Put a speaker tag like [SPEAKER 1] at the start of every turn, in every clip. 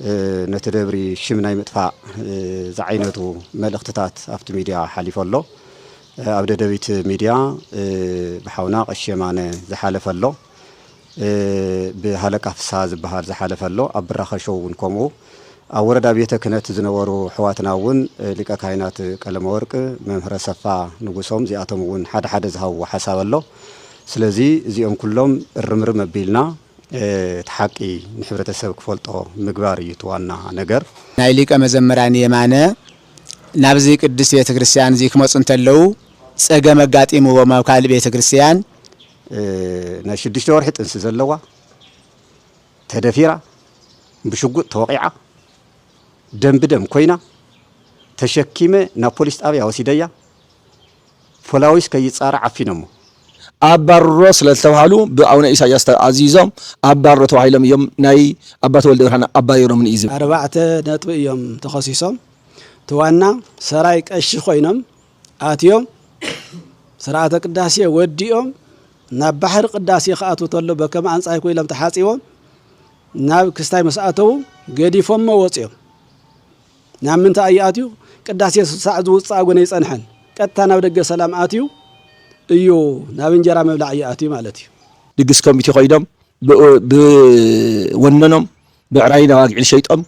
[SPEAKER 1] نتدبري شمناي مدفع زعينته ملختات أفت ميديا حليف الله أبدا دبيت ميديا بحاونا الشيمانة زحالف الله بهلك أفساز بهار زحالف الله أبرخ شو ونكمو أورد أبيته كانت زنورو حواتنا ون لك كائنات كلام ورك مهر سفا نقصهم زي أتمون حد زهو وحساب الله سلزي زيهم كلهم الرمر مبيلنا تحقي نحبرة السبك فلتو مقباري يتوانا نجر
[SPEAKER 2] نايليك مزمراني معنا نبزي قدس بيت كريستيان زيك مصنت اللو سأجا مقاتي مو وموكال بيت كريستيان
[SPEAKER 1] ناشدش دور حت انسز اللوا تدفيرة بشقوق توقيعة دم بدم كوينة تشكيمة نابوليس أبي وسيدية فلاويس كي يتصارع عفينمو
[SPEAKER 3] أبارو سلطة بأونا إسحاق عزيزهم أبارو توحيلهم يوم ناي أبات ولد رحنا أبايرو من إيزم
[SPEAKER 4] 4 نطبق يوم تخصيصهم توانا سرايك الشخوينم آتيوم سرعة قداسية وديهم نبحر قداسية خاطو طلو بكم أنصاي كويلم تحاسيهم ناب كستاي مساعتو قدي فم وصيهم نعم من تأياتيو قداسية ساعد وصاقون يصنحن قدتنا بدق سلام آتيو ايو نابن جرا مبلع ياتي مالتي
[SPEAKER 3] دقس كوميتي خويدم بوننم بعراينا واقع الشيطان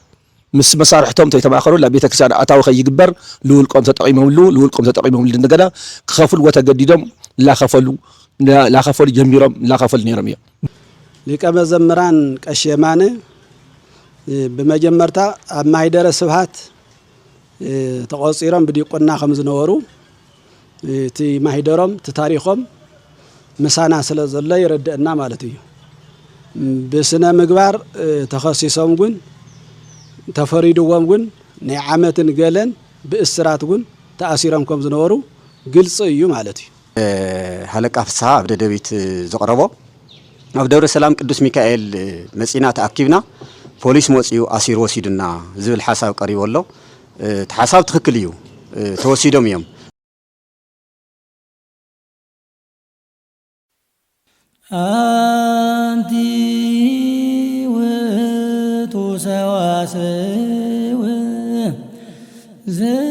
[SPEAKER 3] مس مسارحتهم تيتماخروا لا بيت كريستيان اتاو خي يغبر لول قوم تطقيمهم لول قوم تطقيمهم لندغنا خفل وتجددهم لا خفلوا جميرهم لا خفل نيرميا
[SPEAKER 4] ليك مزمران قشيمانه بمجمرتا اما يدرس سبحات تقصيرهم بدي قنا خمس نورو تي ماهيدرهم تتاريخهم مسانا سلازله يردنا مالتي بسنا مغبار تخصيصهم غن تفريدوهم غن نعمتن قالن باسرات غن تاثيرهم كم زنورو ግልጽ እዩ ማለት እዩ
[SPEAKER 1] ሃለቃ ፍስሐ ኣብ ደደቢት ዘقربو ኣብ ደብረ ሰላም ቅዱስ ሚካኤል መጺና ተኣኪብና ፖሊስ መጽዩ ኣሲር ወሲድና ዝብል ሓሳብ ቀሪቦሎ ተሓሳብ ትክክል እዩ ተወሲዶም እዮም
[SPEAKER 5] أنتِ وتسواسو زريا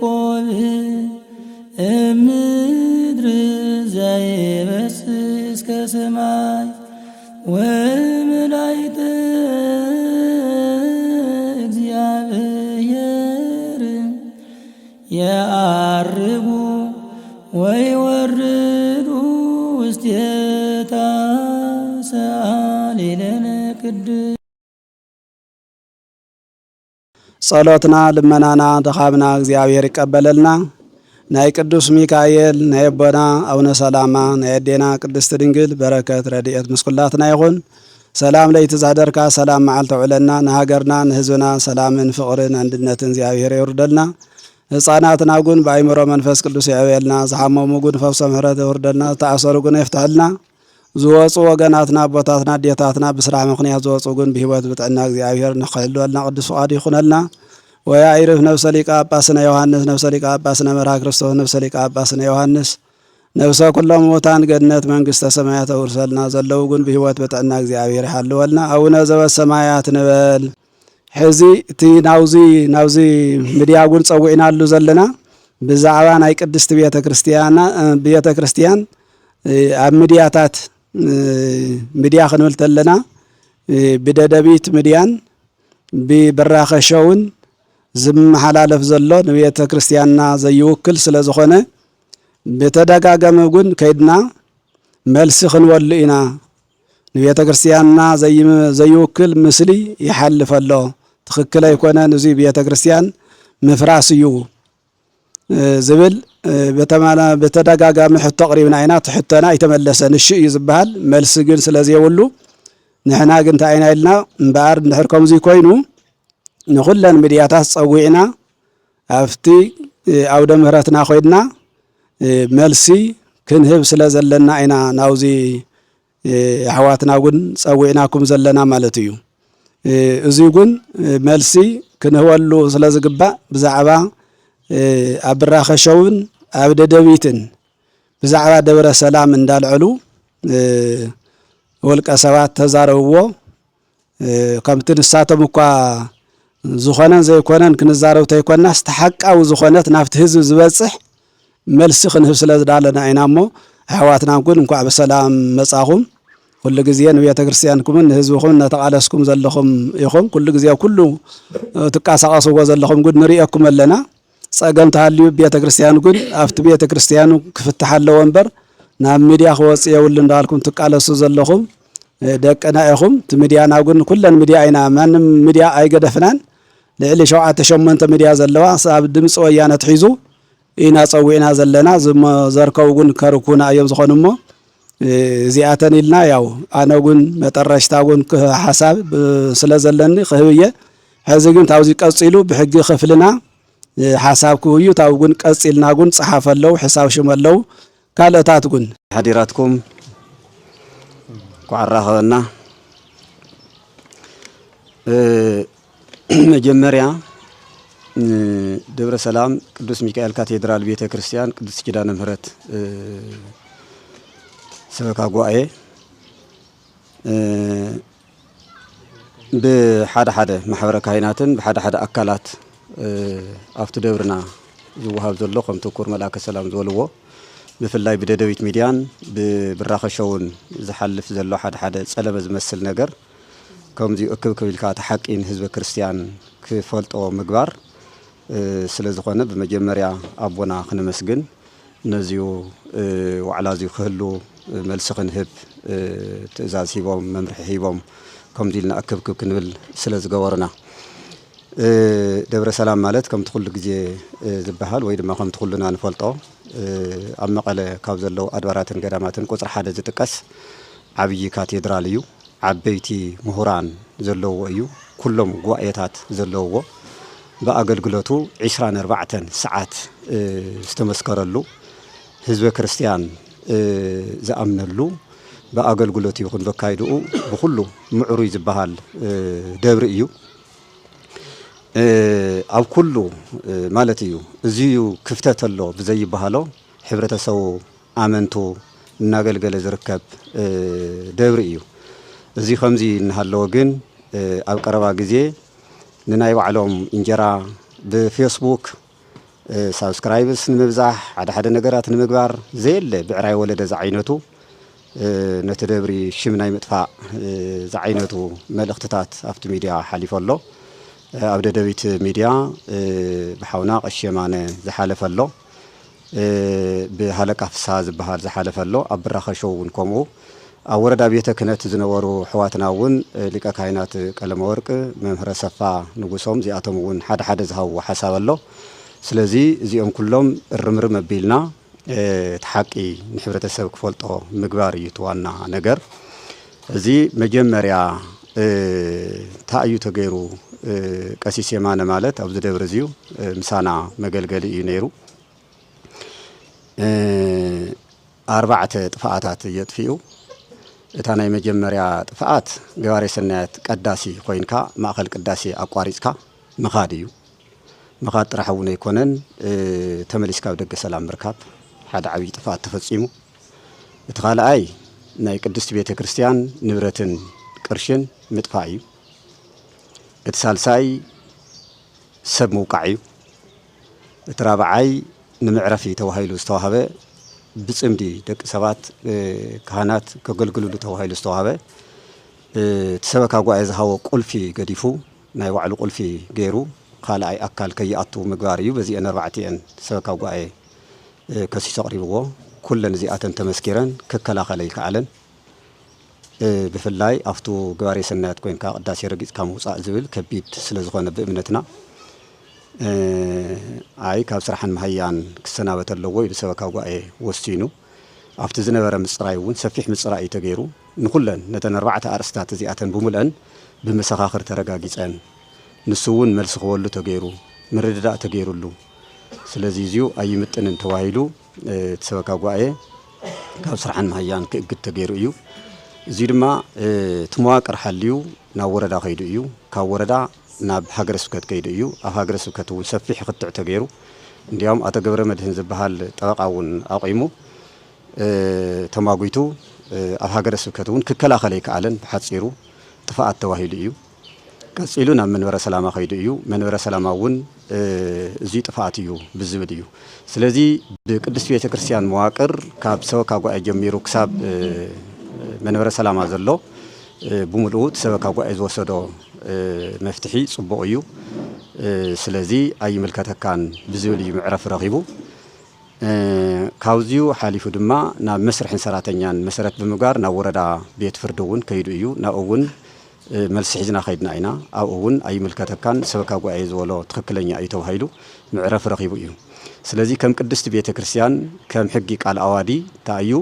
[SPEAKER 5] قل مدر زي بس كسماي وملايت يعربوا ويوردوا استيتا سالنا كد
[SPEAKER 4] صلاتنا لمنانا تخابنا እግዚአብሔር ይቀበለልና ናይ ቅዱስ ሚካኤል ናይ ቦና አቡነ ሰላማ ናይ ዴና ቅድስት ድንግል በረከት ረድኤት ምስኩላትና ይሁን ሰላም ለይትዛደርካ ሰላም መዓልተ ውለና ንሃገርና ንህዝብና ሰላምን ፍቅርን አንድነትን እግዚአብሔር ይወርደልና ህፃናትና ጉን በአይምሮ መንፈስ ቅዱስ ያበልና ዘሐመሙ ጉን ፈውሰ ምህረት ይወርደልና ተአሰሩ ጉን ይፍታልና ዝወፁ ወገናትና ቦታትና ዴታትና በስራ ምክንያት ዝወፁ ጉን በህይወት በጥዕና እግዚአብሔር ንኸልወልና ቅዱስ ፈቃዱ ይኹነልና ወያይርፍ ነፍሰ ሊቀ ጳጳስና ዮሐንስ ነፍሰ ሊቀ ጳጳስና መርሐ ክርስቶስ ነፍሰ ሊቀ ጳጳስና ዮሐንስ ነፍሰ ኩሎም ሙታን ገነት መንግስተ ሰማያት ወርሰልና ዘለው ጉን በህይወት በጥዕና እግዚአብሔር ይሐልወልና አቡነ ዘበሰማያት ንበል ሕዚ እቲ ናውዚ ሚድያ ጉን ፀውዒናሉ ዘለና ብዛዕባ ናይ ቅድስት ቤተ ክርስቲያን ኣብ ሚድያታት ሚድያ ክንብል ተለና ብደደቢት ሚድያን ብበራኸ ሾውን ዝመሓላለፍ ዘሎ ንቤተ ክርስቲያንና ዘይውክል ስለ ዝኾነ በተደጋጋሚ ጉን ከይድና መልሲ ክንወሉ ኢና ንቤተ ክርስቲያንና ዘይውክል ምስሊ ይሐልፈሎ ትክክል አይኮነን እዚ ቤተ ክርስቲያን መፍራስ እዩ ዝብል በተደጋጋሚ ሕቶ ቀሪብና ኢና ትሕተና ይተመለሰን እሺ ይዝባል መልሲ ግን ስለዘይውሉ ንሕና ግን ታይና ኢልና እምበኣር ንሕርኩም እዚ ኮይኑ ንኹለን ሚድያታት ፀዊዕና ኣፍቲ ኣውደ ምህረትና ኮይድና መልሲ ክንህብ ስለ ዘለና ኢና ናውዚ ኣሕዋትና ጉን ፀዊዕናኩም ዘለና ማለት እዩ እዚ ጉን መልሲ ክንህወሉ ስለ ዝግባእ ብዛዕባ ኣብ ብራኸ ሾውን ኣብ ደደቢትን ብዛዕባ ደብረ ሰላም እንዳልዕሉ ወልቀ ሰባት ተዛረብዎ ከምቲ ንሳቶም እኳ ዝኾነን ዘይኮነን ክንዛረብ ተይኮናስ ተሓቃዊ ዝኾነት ናብቲ ህዝቢ ዝበጽሕ መልሲ ክንህብ ስለ ዝዳለና ኢና እሞ ኣሕዋትና ግን እንኳዕ ብሰላም መጻኹም ኩሉ ግዜ ንቤተ ክርስቲያንኩም ንህዝብኩም እናተቃለስኩም ዘለኹም ኢኹም ኩሉ ግዜ ኩሉ ትቃሳቀስዎ ዘለኹም ግን ንሪአኩም ኣለና ጸገም ተሃልዩ ቤተ ክርስቲያን ግን ኣብቲ ቤተ ክርስቲያኑ ክፍትሕ ኣለዎ እምበር ናብ ሚድያ ክወጽእ የብሉ እንዳልኩም ትቃለሱ ዘለኹም ደቅና ኢኹም እቲ ሚድያና ግን ኩለን ሚድያ ኢና ማንም ሚድያ ኣይገደፍናን ልዕሊ 7-8 ሚድያ ዘለዋ ኣብ ድምፂ ወያነ ትሒዙ ኢና ፀዊዕና ዘለና ዘርከቡ ግን ከርኩና እዮም ዝኾኑ እሞ እዚኣተን ኢልና ያው ኣነ ግን መጠረሽታ ግን ሓሳብ ስለ ዘለኒ ክህብየ ሕዚ ግን ታብዚ ቀፂሉ ብሕጊ ክፍልና ሓሳብ ክህዩ ታው ግን ቀፂልና ግን ፀሓፍ ኣለው ሕሳብ ሽም ኣለው ካልኦታት ግን
[SPEAKER 1] ሓዲራትኩም ቋራኸና መጀመሪያ ደብረ ሰላም ቅዱስ ሚካኤል ካቴድራል ቤተ ክርስቲያን ቅዱስ ኪዳነ ምህረት ሰበካ ጉባኤ ብሓደ ማሕበረ ካህናትን ብሓደ ኣካላት ኣብቲ ደብርና ዝወሃብ ዘሎ ከምቲ ኩር መልአከ ሰላም ዝበልዎ ብፍላይ ብደደቢት ሚድያን ብብራኸሸውን ዝሓልፍ ዘሎ ሓደ ጸለመ ዝመስል ነገር ከምዚ እክብ ክብልካ ተሓቂን ህዝበ ክርስቲያን ክፈልጦ ምግባር ስለ ዝኾነ በመጀመሪያ አቦና ክንመስግን ነዚሁ ዋዕላዚሁ ክህሉ መልሲ ክንህብ ትእዛዝ ሂቦም መምርሒ ሂቦም ከምዚ ኢልና እክብክብ ክንብል ስለ ዝገበሩና ደብረ ሰላም ማለት ከምቲ ኩሉ ግዜ ዝበሃል ወይ ድማ ከምቲ ኩሉና ንፈልጦ ኣብ መቐለ ካብ ዘለው ኣድባራትን ገዳማትን ቁፅሪ 1 ዝጥቀስ ዓብይ ካቴድራል እዩ ዓበይቲ ምሁራን ዘለዎ እዩ ኩሎም ጉባኤታት ዘለዎ በአገልግሎቱ 24 ሰዓት ዝተመስከረሉ ህዝበ ክርስቲያን ዝኣምነሉ በአገልግሎቱ ይኹን በካይድኡ ብኩሉ ምዕሩይ ዝበሃል ደብሪ እዩ ኣብ ኩሉ ማለት እዩ እዚዩ ክፍተት ኣሎ ብዘይበሃሎ ሕብረተሰቡ ኣመንቱ እናገልገለ ዝርከብ ደብሪ እዩ እዚ ከምዚ እንሃለዎ ግን ኣብ ቀረባ ግዜ ንናይ ባዕሎም እንጀራ ብፌስቡክ ሳብስክራይብስ ንምብዛሕ ሓደ ነገራት ንምግባር ዘየለ ብዕራይ ወለደ ዝዓይነቱ ነቲ ደብሪ ሽም ናይ ምጥፋእ ዝዓይነቱ መልእኽትታት ኣብቲ ሚድያ ሓሊፉ ኣሎ ኣብ ደደቢት ሚድያ ብሓውና ቀሸማነ ዝሓለፈ ኣሎ ብሃለቃ ፍስሓ ዝበሃል ዝሓለፈ ኣሎ ኣብ ብራኸሾው እውን ከምኡ ኣብ ወረዳ ቤተ ክህነት ዝነበሩ ሕዋትና እውን ሊቀ ካህናት ቀለመ ወርቅ መምህረ ሰፋ ንጉሶም እዚኣቶም እውን ሓደ ዝሃብዎ ሓሳብ ኣሎ ስለዚ እዚኦም ኩሎም ርምርም ኣቢልና ተሓቂ ንሕብረተሰብ ክፈልጦ ምግባር እዩ ዋና ነገር እዚ መጀመርያ ታእዩ ተገይሩ ቀሲስ የማነ ማለት ኣብዚ ደብሪ እዚዩ ምሳና መገልገሊ እዩ ነይሩ 4 ጥፋኣታት የጥፊኡ እታ ናይ መጀመርያ ጥፋኣት ገባሬ ሰናያት ቀዳሲ ኮይንካ ማእኸል ቅዳሴ ኣቋሪፅካ ምኻድ እዩ ምኻድ ጥራሕ እውን ኣይኮነን ተመሊስካ ኣብ ደገ ሰላም ምርካብ ሓደ ዓብይ ጥፋኣት ተፈፂሙ እቲ ካልኣይ ናይ ቅድስቲ ቤተ ክርስቲያን ንብረትን ቅርሽን ምጥፋእ እዩ እቲ ሳልሳይ ሰብ ምውቃዕ እዩ እቲ ራብዓይ ንምዕረፊ ተባሂሉ ዝተዋህበ ብጽምዲ ደቂ ሰባት ካህናት ከገልግሉሉ ተባሂሉ ዝተዋህበ ተሰበካ ጉባኤ ዝሃቦ ቁልፊ ገዲፉ ናይ ባዕሉ ቁልፊ ገይሩ ካልኣይ ኣካል ከይኣቱ ምግባር እዩ በዚአን 4 ተሰበካ ጉባኤ ከሲሱ ኣቕሪብዎ ኩለን እዚኣተን ተመስኪረን ክከላኸለ ይከኣለን ብፍላይ ኣፍቱ ገባሬ ሰናያት ኮይንካ ቅዳሴ ረጊፅካ ምውፃእ ዝብል ከቢድ ስለ ዝኾነ ብእምነትና ኣይ ካብ ስራሕን መሃያን ክሰናበት ኣለዎ ኢሉ ሰበካ ጉባኤ ወሲኑ ኣብቲ ዝነበረ ምፅራይ እውን ሰፊሕ ምፅራይ ተገይሩ ንኩለን ነተን 4 ኣርእስታት እዚኣተን ብሙልአን ብመሰኻኽር ተረጋጊፀን ንሱ እውን መልሲ ክበሉ ተገይሩ ምርድዳእ ተገይሩሉ ስለዚ እዚዩ ኣይምጥንን ተባሂሉ ሰበካ ጉባኤ ካብ ስራሕን መሃያን ክእግድ ተገይሩ እዩ እዚ ድማ ትመዋቅር ሓልዩ ናብ ወረዳ ከይዱ እዩ ካብ ወረዳ ናብ ሃገረ ስብከት ከይዱ እዩ ኣብ ሃገረ ስብከት እውን ሰፊሕ ክትዕ ተገይሩ እንዲያውም አቶ ገብረ መድህን ዝበሃል ጠበቃውን አቂሙ ተማጉይቱ ኣብ ሃገረ ስብከት እውን ክከላኸል ይከኣለን ብሓፂሩ ጥፋኣት ተዋሂሉ እዩ ቀፂሉ ናብ መንበረ ሰላማ ከይዱ እዩ መንበረ ሰላማ እውን እዚ ጥፋኣት እዩ ብዝብል እዩ ስለዚ ብቅድስት ቤተ ክርስቲያን መዋቅር ካብ ሰበካ ጓኤ ጀሚሩ ክሳብ መንበረ ሰላማ ዘሎ ብሙሉኡ ሰበካ ጓኤ ዝወሰዶ መፍትሒ ጽቡቕ እዩ ስለዚ ኣይምልከተካን ብዝብል እዩ ምዕረፍ ረኺቡ ካብዚኡ ሓሊፉ ድማ ናብ መስርሕን ሰራተኛን መሰረት ብምግባር ናብ ወረዳ ቤት ፍርዲ እውን ከይዱ እዩ ናብ እውን መልሲ ሒዝና ከይድና ኢና ኣብ እውን ኣይምልከተካን ሰበካ ጓኤ ዝበሎ ትክክለኛ እዩ ተባሂሉ ምዕረፍ ረኺቡ እዩ ስለዚ ከም ቅድስት ቤተ ክርስቲያን ከም ሕጊ ቃል ኣዋዲ ታዩ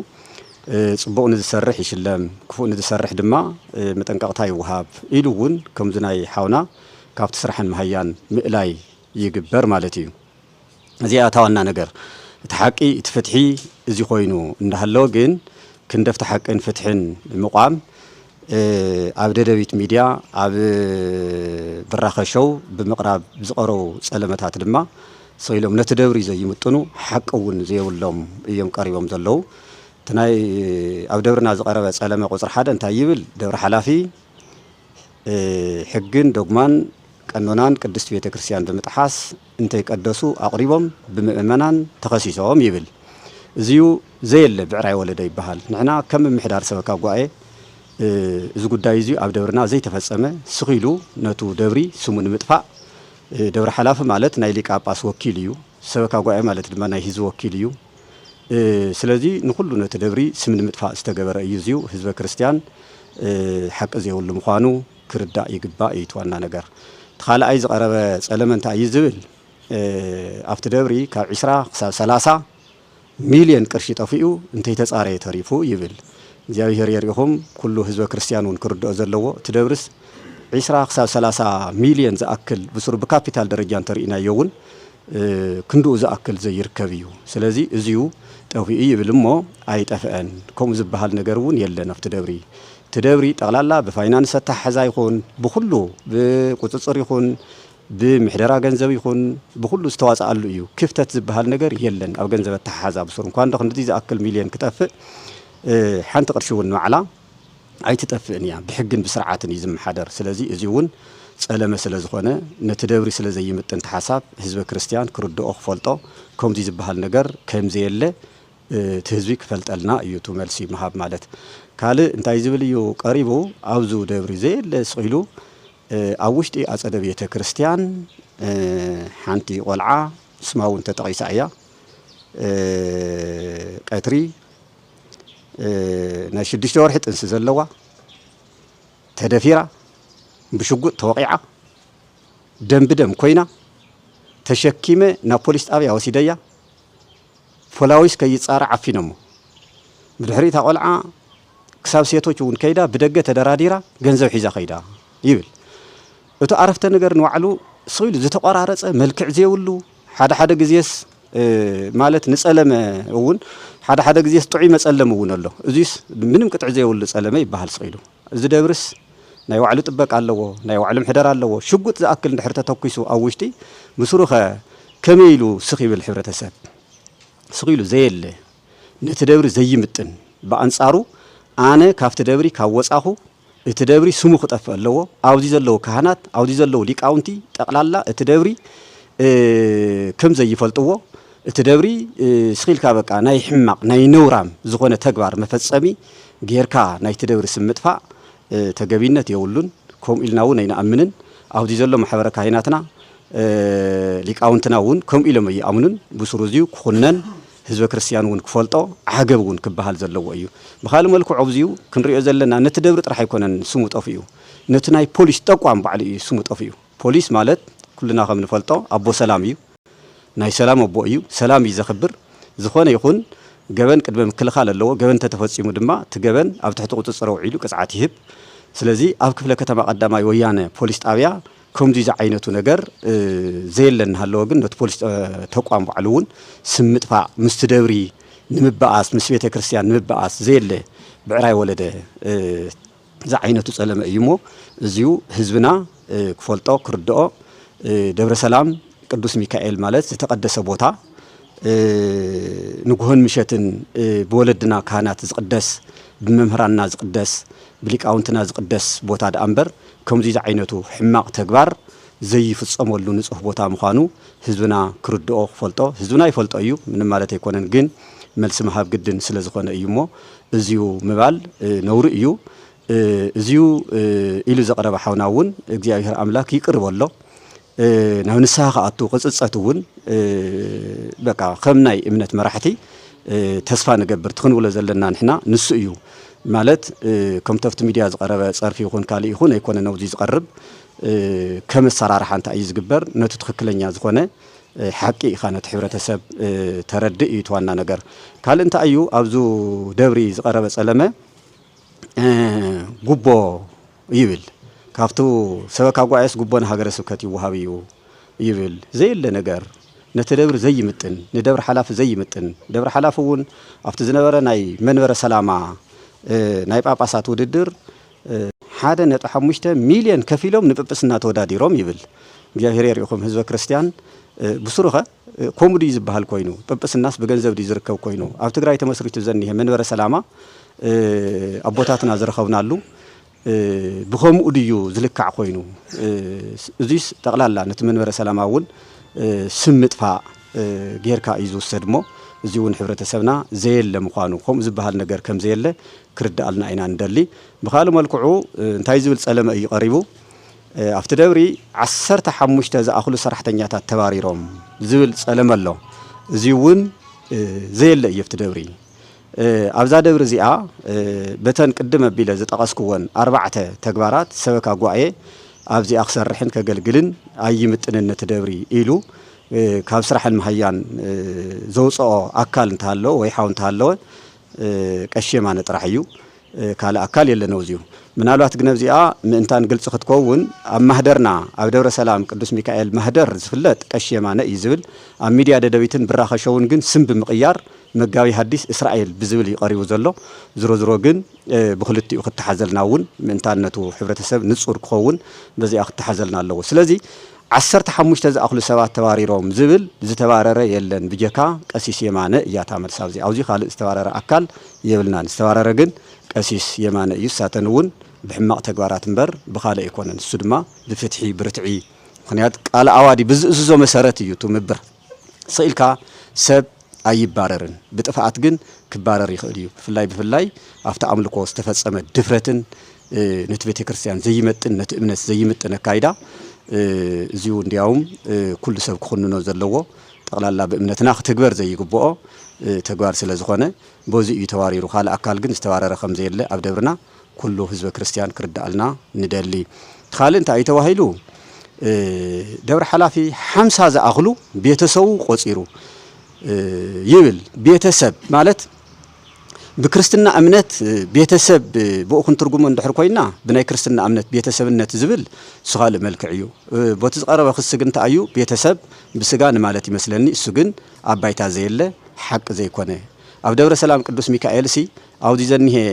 [SPEAKER 1] ጽቡቕ ንዝሰርሕ ይሽለም ክፉእ ንዝሰርሕ ድማ መጠንቀቕታ ይወሃብ ኢሉ እውን ከምዚ ናይ ሓውና ካብቲ ስራሕን መሃያን ምእላይ ይግበር ማለት እዩ እዚኣ ታዋና ነገር እቲ ሓቂ እቲ ፍትሒ እዚ ኮይኑ እንዳሃለወ ግን ክንደፍቲ ሓቅን ፍትሕን ምቋም ኣብ ደደቢት ሚድያ ኣብ ብራኸ ሾው ብምቕራብ ዝቐረቡ ጸለመታት ድማ ሰኢሎም ነቲ ደብሪ ዘይምጥኑ ሓቂ እውን ዘይብሎም እዮም ቀሪቦም ዘለዉ ትናይ ኣብ ደብርና ዝቐረበ ጸለመ ቁፅሪ 1 እንታይ ይብል ደብሪ ሓላፊ ሕግን ዶግማን ቀኖናን ቅድስት ቤተ ክርስቲያን ብምጥሓስ እንተይቀደሱ ኣቕሪቦም ብምእመናን ተኸሲሶም ይብል እዚዩ ዘየለ ብዕራይ ወለደ ይበሃል ንሕና ከም ምሕዳር ሰበካ ጓኤ እዚ ጉዳይ እዚ ኣብ ደብርና ዘይተፈጸመ ስኺሉ ነቱ ደብሪ ስሙ ንምጥፋእ ደብሪ ሓላፊ ማለት ናይ ሊቀ ጳጳስ ወኪል እዩ ሰበካ ጓኤ ማለት ድማ ናይ ህዝቢ ወኪል እዩ ስለዚ ንኩሉ ነቲ ደብሪ ስም ንምጥፋእ ዝተገበረ እዩ እዚዩ ህዝበ ክርስቲያን ሓቂ ዘይብሉ ምዃኑ ክርዳእ ይግባእ እዩ ዋና ነገር ተኻልኣይ ዝቐረበ ጸለመ እንታይ እዩ ዝብል ኣብቲ ደብሪ ካብ 20 ክሳብ 30 ሚልዮን ቅርሺ ጠፊኡ እንተይተጻረየ ተሪፉ ይብል እግዚአብሔር የሪኹም ኩሉ ህዝበ ክርስቲያን እውን ክርድኦ ዘለዎ እቲ ደብርስ 20 ክሳብ 30 ሚልዮን ዝኣክል ብሱሩ ብካፒታል ደረጃ እንተርኢናዮ እውን ክንድኡ ዝኣክል ዘይርከብ እዩ ስለዚ እዚዩ ጠፊኡ ይብል እሞ ኣይጠፍአን ከምኡ ዝበሃል ነገር እውን የለን ኣብቲ ደብሪ تدبري تغلالا بفاينانس تحزا يكون بخلو بقصصر يكون بمحدرا ገንዘብ ይኹን بخلو استواص አሉ እዩ ክፍተት ዝበሃል ነገር የለን ኣብ ገንዘብ ተሓዛ ብሱር እንኳን ደክ እንደዚህ ዝኣክል ሚሊዮን ክጠፍእ ሓንቲ ቅርሺ እውን ንዓላ ኣይትጠፍእን እያ ብሕግን ብስርዓትን ይዝምሓደር ስለዚ እዚውን ጸለመ ስለ ዝኾነ ነቲ ደብሪ ስለ ዘይምጥን ተሓሳብ ህዝበ ክርስቲያን ክርድኦ ክፈልጦ ከምዚ ዝበሃል ነገር ከምዚ የለ ትህዝቢ ክፈልጠልና እዩ ቱ መልሲ መሃብ ማለት ካልእ እንታይ ዝብል እዩ ቀሪቡ ኣብዙ ደብሪ ዘየለ ስኢሉ ኣብ ውሽጢ ኣጸደ ቤተ ክርስቲያን ሓንቲ ቆልዓ ስማውን ተጠቂሳ እያ ቀትሪ ናይ 6 ወርሒ ጥንሲ ዘለዋ ተደፊራ ብሽጉጥ ተወቂዓ ደም ብደም ኮይና ተሸኪመ ናብ ፖሊስ ጣብያ ወሲደያ ፖላዊስ ከይጻራ ዓፊነሞ ብድሕሪታ ቆልዓ ክሳብ ሴቶች እውን ከይዳ ብደገ ተደራዲራ ገንዘብ ሒዛ ከይዳ ይብል እቱ አረፍተ ነገር ንዋዕሉ ስኢሉ ዝተቆራረጸ መልክዕ ዘይብሉ ሓደ ግዜስ ማለት ንጸለመ እውን ሓደ ግዜስ ጥዑይ መጸለመ እውን ኣሎ እዚስ ምንም ቅጥዕ ዘይብሉ ጸለመ ይባሃል ስኢሉ እዚ ደብርስ ናይ ዋዕሉ ጥበቃ ኣለዎ ናይ ዋዕሉ ምሕደር ኣለዎ ሽጉጥ ዝኣክል እንድሕር ተተኩሱ ኣብ ውሽጢ ምስሩኸ ከመይሉ ስኺብል ሕብረተሰብ ስኺሉ ዘየለ ነቲ ደብሪ ዘይምጥን በአንጻሩ ኣነ ካብቲ ደብሪ ካብ ወጻኹ እቲ ደብሪ ስሙ ክጠፍእ ኣለዎ ኣብዚ ዘለዉ ካህናት ኣብዚ ዘለዉ ሊቃውንቲ ጠቕላላ እቲ ደብሪ ከም ዘይፈልጥዎ እቲ ደብሪ ስኺልካ በቃ ናይ ሕማቅ ናይ ነውራም ዝኾነ ተግባር መፈጸሚ ጌርካ ናይቲ ደብሪ ስም ምጥፋእ ተገቢነት የውሉን ከም ኢልና እውን ኣይንኣምንን ኣብዚ ዘሎ ማሕበረ ካህናትና ሊቃውንትና እውን ከም ኢሎም ይኣምኑን ብስሩ እዚዩ ክኹነን ህዝበ ክርስቲያን እውን ክፈልጦ ዓገብ እውን ክበሃል ዘለዎ እዩ ብኻሊ መልክዑ ኣብዚዩ ክንሪኦ ዘለና ነቲ ደብሪ ጥራሕ ኣይኮነን ስሙ ጠፊኡ ነቲ ናይ ፖሊስ ጠቋም ባዕሉ እዩ ስሙ ጠፊኡ ፖሊስ ማለት ኩልና ከም ንፈልጦ ኣቦ ሰላም እዩ ናይ ሰላም ኣቦ እዩ ሰላም እዩ ዘኽብር ዝኾነ ይኹን ገበን ቅድመ ምክልኻል ኣለዎ ገበን ተተፈጺሙ ድማ ትገበን ኣብ ትሕቲ ቁጽጽር ውዒሉ ቅጽዓት ይህብ ስለዚ ኣብ ክፍለ ከተማ ቀዳማይ ወያነ ፖሊስ ጣብያ ከምዚ ዓይነቱ ነገር ዘየለን ሃለዎ ግን ነቲ ፖሊስ ተቋም ባዕሉ እውን ስም ምጥፋእ ምስ ደብሪ ንምባኣስ ምስ ቤተ ክርስቲያን ንምባኣስ ዘየለ ብዕራይ ወለደ ዛ ዓይነቱ ጸለመ እዩሞ እዚዩ ህዝብና ክፈልጦ ክርድኦ ደብረ ሰላም ቅዱስ ሚካኤል ማለት ዝተቀደሰ ቦታ ንጉሆን ምሸትን በወለድና ካህናት ዝቅደስ ብመምህራንና ዝቅደስ ብሊቃውንትና ዝቅደስ ቦታ ዳንበር ከምዚ ዓይነቱ ሕማቅ ተግባር ዘይፍጸመሉ ንጹህ ቦታ ምዃኑ ህዝብና ክርድኦ ፈልጦ ህዝብና ይፈልጦ እዩ ምንም ማለት ኣይኮነን ግን መልስ መሃብ ግድን ስለ ዝኾነ እዩሞ እዚዩ ምባል ነውሪ እዩ እዚዩ ኢሉ ዘቀረበ ሓውናውን እግዚአብሔር አምላክ ይቅርበሎ ናብ ንስሐ ከኣቱ ቅጽጸት እውን በቃ ከም ናይ እምነት መራሕቲ ተስፋ ንገብር ትኽንብሎ ዘለና ንሕና ንሱ እዩ ማለት ከም ተፍቲ ሚድያ ዝቀረበ ጸርፊ ይኹን ካሊ ይኹን ኣይኮነ ነው ዝቀርብ ከም ሰራርሓ እንታይ እዩ ዝግበር ነቱ ትክክለኛ ዝኾነ ሓቂ ኢኻ ነቲ ሕብረተሰብ ተረድእ እዩ ተዋና ነገር ካል እንታይ እዩ ኣብዙ ደብሪ ዝቀረበ ጸለመ ጉቦ ይብል ካፍቱ ሰበካ ጓዓስ ጉቦን ሃገረ ስብከት ይወሃብ እዩ ይብል ዘይለ ነገር ነቲ ደብሪ ዘይምጥን ንደብሪ ሓላፊ ዘይምጥን ደብሪ ሓላፊ እውን ኣብቲ ዝነበረ ናይ መንበረ ሰላማ ናይ ጳጳሳት ውድድር 1.5 ሚልዮን ከፊሎም ንጵጵስና ተወዳዲሮም ይብል እግዚአብሔር የሪኹም ህዝበ ክርስቲያን ብሱሩኸ ኮሙዲ ዝበሃል ኮይኑ ጵጵስናስ በገንዘብ ዲ ዝርከብ ኮይኑ ኣብ ትግራይ ተመስሪቱ ዘኒሄ መንበረ ሰላማ አቦታትና ዝረኸብናሉ ብኸምኡ ድዩ ዝልካዕ ኮይኑ እዚስ ጠቅላላ ነቲ መንበረ ሰላማ እውን ስምጥፋ ጌርካ እዩ ዝውሰድሞ እዚ እውን ሕብረተሰብና ዘየለ ምዃኑ ከምኡ ዝበሃል ነገር ከም ዘየለ ክርዳኣልና ኢና እንደሊ ብኻሊ መልክዑ እንታይ ዝብል ጸለመ እዩ ቀሪቡ ኣብቲ ደብሪ 15 ዝኣኽሉ ሰራሕተኛታት ተባሪሮም ዝብል ጸለመ ኣሎ እዚ እውን ዘየለ እዩ ኣብቲ ደብሪ ኣብዛ ደብሪ እዚኣ በተን ቅድመ ኣቢለ ዝጠቐስክዎን 4 ተግባራት ሰበካ ጉባኤ ኣብዚኣ ክሰርሕን ከገልግልን ኣይምጥንን ነቲ ደብሪ ኢሉ ካብ ስራሕን መሃያን ዘውፅኦ ኣካል እንተሃለወ ወይ ሓው እንተሃለወ ቀሺ የማነ ጥራሕ እዩ ካለ አካል የለነው እዚሁ ምናልባት ግን ኣብዚኣ ምእንታን ግልጽ ክትከውን ኣብ ማህደርና ኣብ ደብረ ሰላም ቅዱስ ሚካኤል ማህደር ዝፍለጥ ቀሺ የማነ እዩ ዝብል ኣብ ሚድያ ደደቢትን ብራኸሸውን ግን ስም ብምቕያር መጋቢ ሐዲስ እስራኤል ብዝብል ይቀሪቡ ዘሎ ዝሮ ግን ብክልቲኡ ክትሓዘልና እውን ምእንታነቱ ሕብረተሰብ ንጹር ክኸውን በዚኣ ክትሓዘልና ኣለዎ ስለዚ 15 ዝኣኽሉ ሰባት ተባሪሮም ዝብል ዝተባረረ የለን ብጀካ ቀሲስ የማነ እያታ መልስ ኣብዚ ካልእ ዝተባረረ አካል የብልናን ዝተባረረ ግን ቀሲስ የማነ እዩ ሳተን እውን ብሕማቅ ተግባራት እንበር ብኻልእ ኣይኮነን እሱ ድማ ብፍትሒ ብርትዒ ምክንያት ቃል ኣዋዲ ብዝእዝዞ መሰረት እዩ ትምብር ስኢልካ ሰብ ኣይባረርን ብጥፋኣት ግን ክባረር ይኽእል እዩ ብፍላይ ኣብቲ ኣምልኮ ዝተፈጸመ ድፍረትን ነቲ ቤተ ክርስቲያን ዘይመጥን ነቲ እምነት ዘይምጥን ኣካይዳ እዚሁ እንዲያውም ኩሉ ሰብ ክኹንኖ ዘለዎ ጠቅላላ በእምነትና ክትግበር ዘይግብኦ ተግባር ስለ ዝኾነ በዚ እዩ ተዋሪሩ ካል አካል ግን ዝተባረረ ከም ዘየለ ኣብ ደብርና ኩሉ ህዝበ ክርስቲያን ክርዳኣልና ንደሊ ካል እንታይ ተዋሂሉ ደብረ ሓላፊ 50 ዝኣኽሉ ቤተሰቡ ቆፂሩ ይብል ቤተሰብ ማለት بكريستنا أمنت بيتسب بأخن ترجمة ندحر كوينا بناي كريستنا أمنت بيتسب النت زبل سؤال ملك عيو بتزقرب أخذ سجن تأيو بيتسب بسجان مالتي مثلاً السجن أبيت زيل حق زي كونه أو دور سلام قدوس ميكائيل سي أو دي زنيه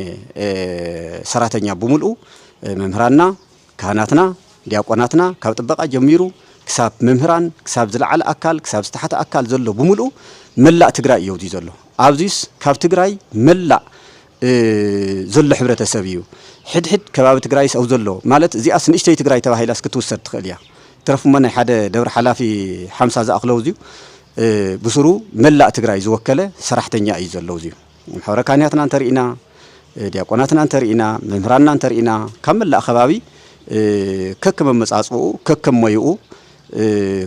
[SPEAKER 1] سراتنيا بملؤ ممهرنا كهناتنا دياقوناتنا كابتبقى جميرو كساب ممهران كساب زلعل أكل كساب استحت أكل زلوا بملؤ ملا تجرأ يودي زلوا أبزيس كاب تجرأي ملا زل حبرة سبيو حد كباب تجرأي أو زلوا مالت زي أصلا إيش تجرأي تبعي لاس كتوسر تخليها تعرفوا من حدا دور حلافي حمسة ذا أخلوزيو بصرو ملا تجرأي زوكله سرحتني أي زلوزيو حورا كانياتنا نترينا دياقوناتنا نترينا ممهراننا نترينا كمل لا خبابي ككم مسعصو ككم مايو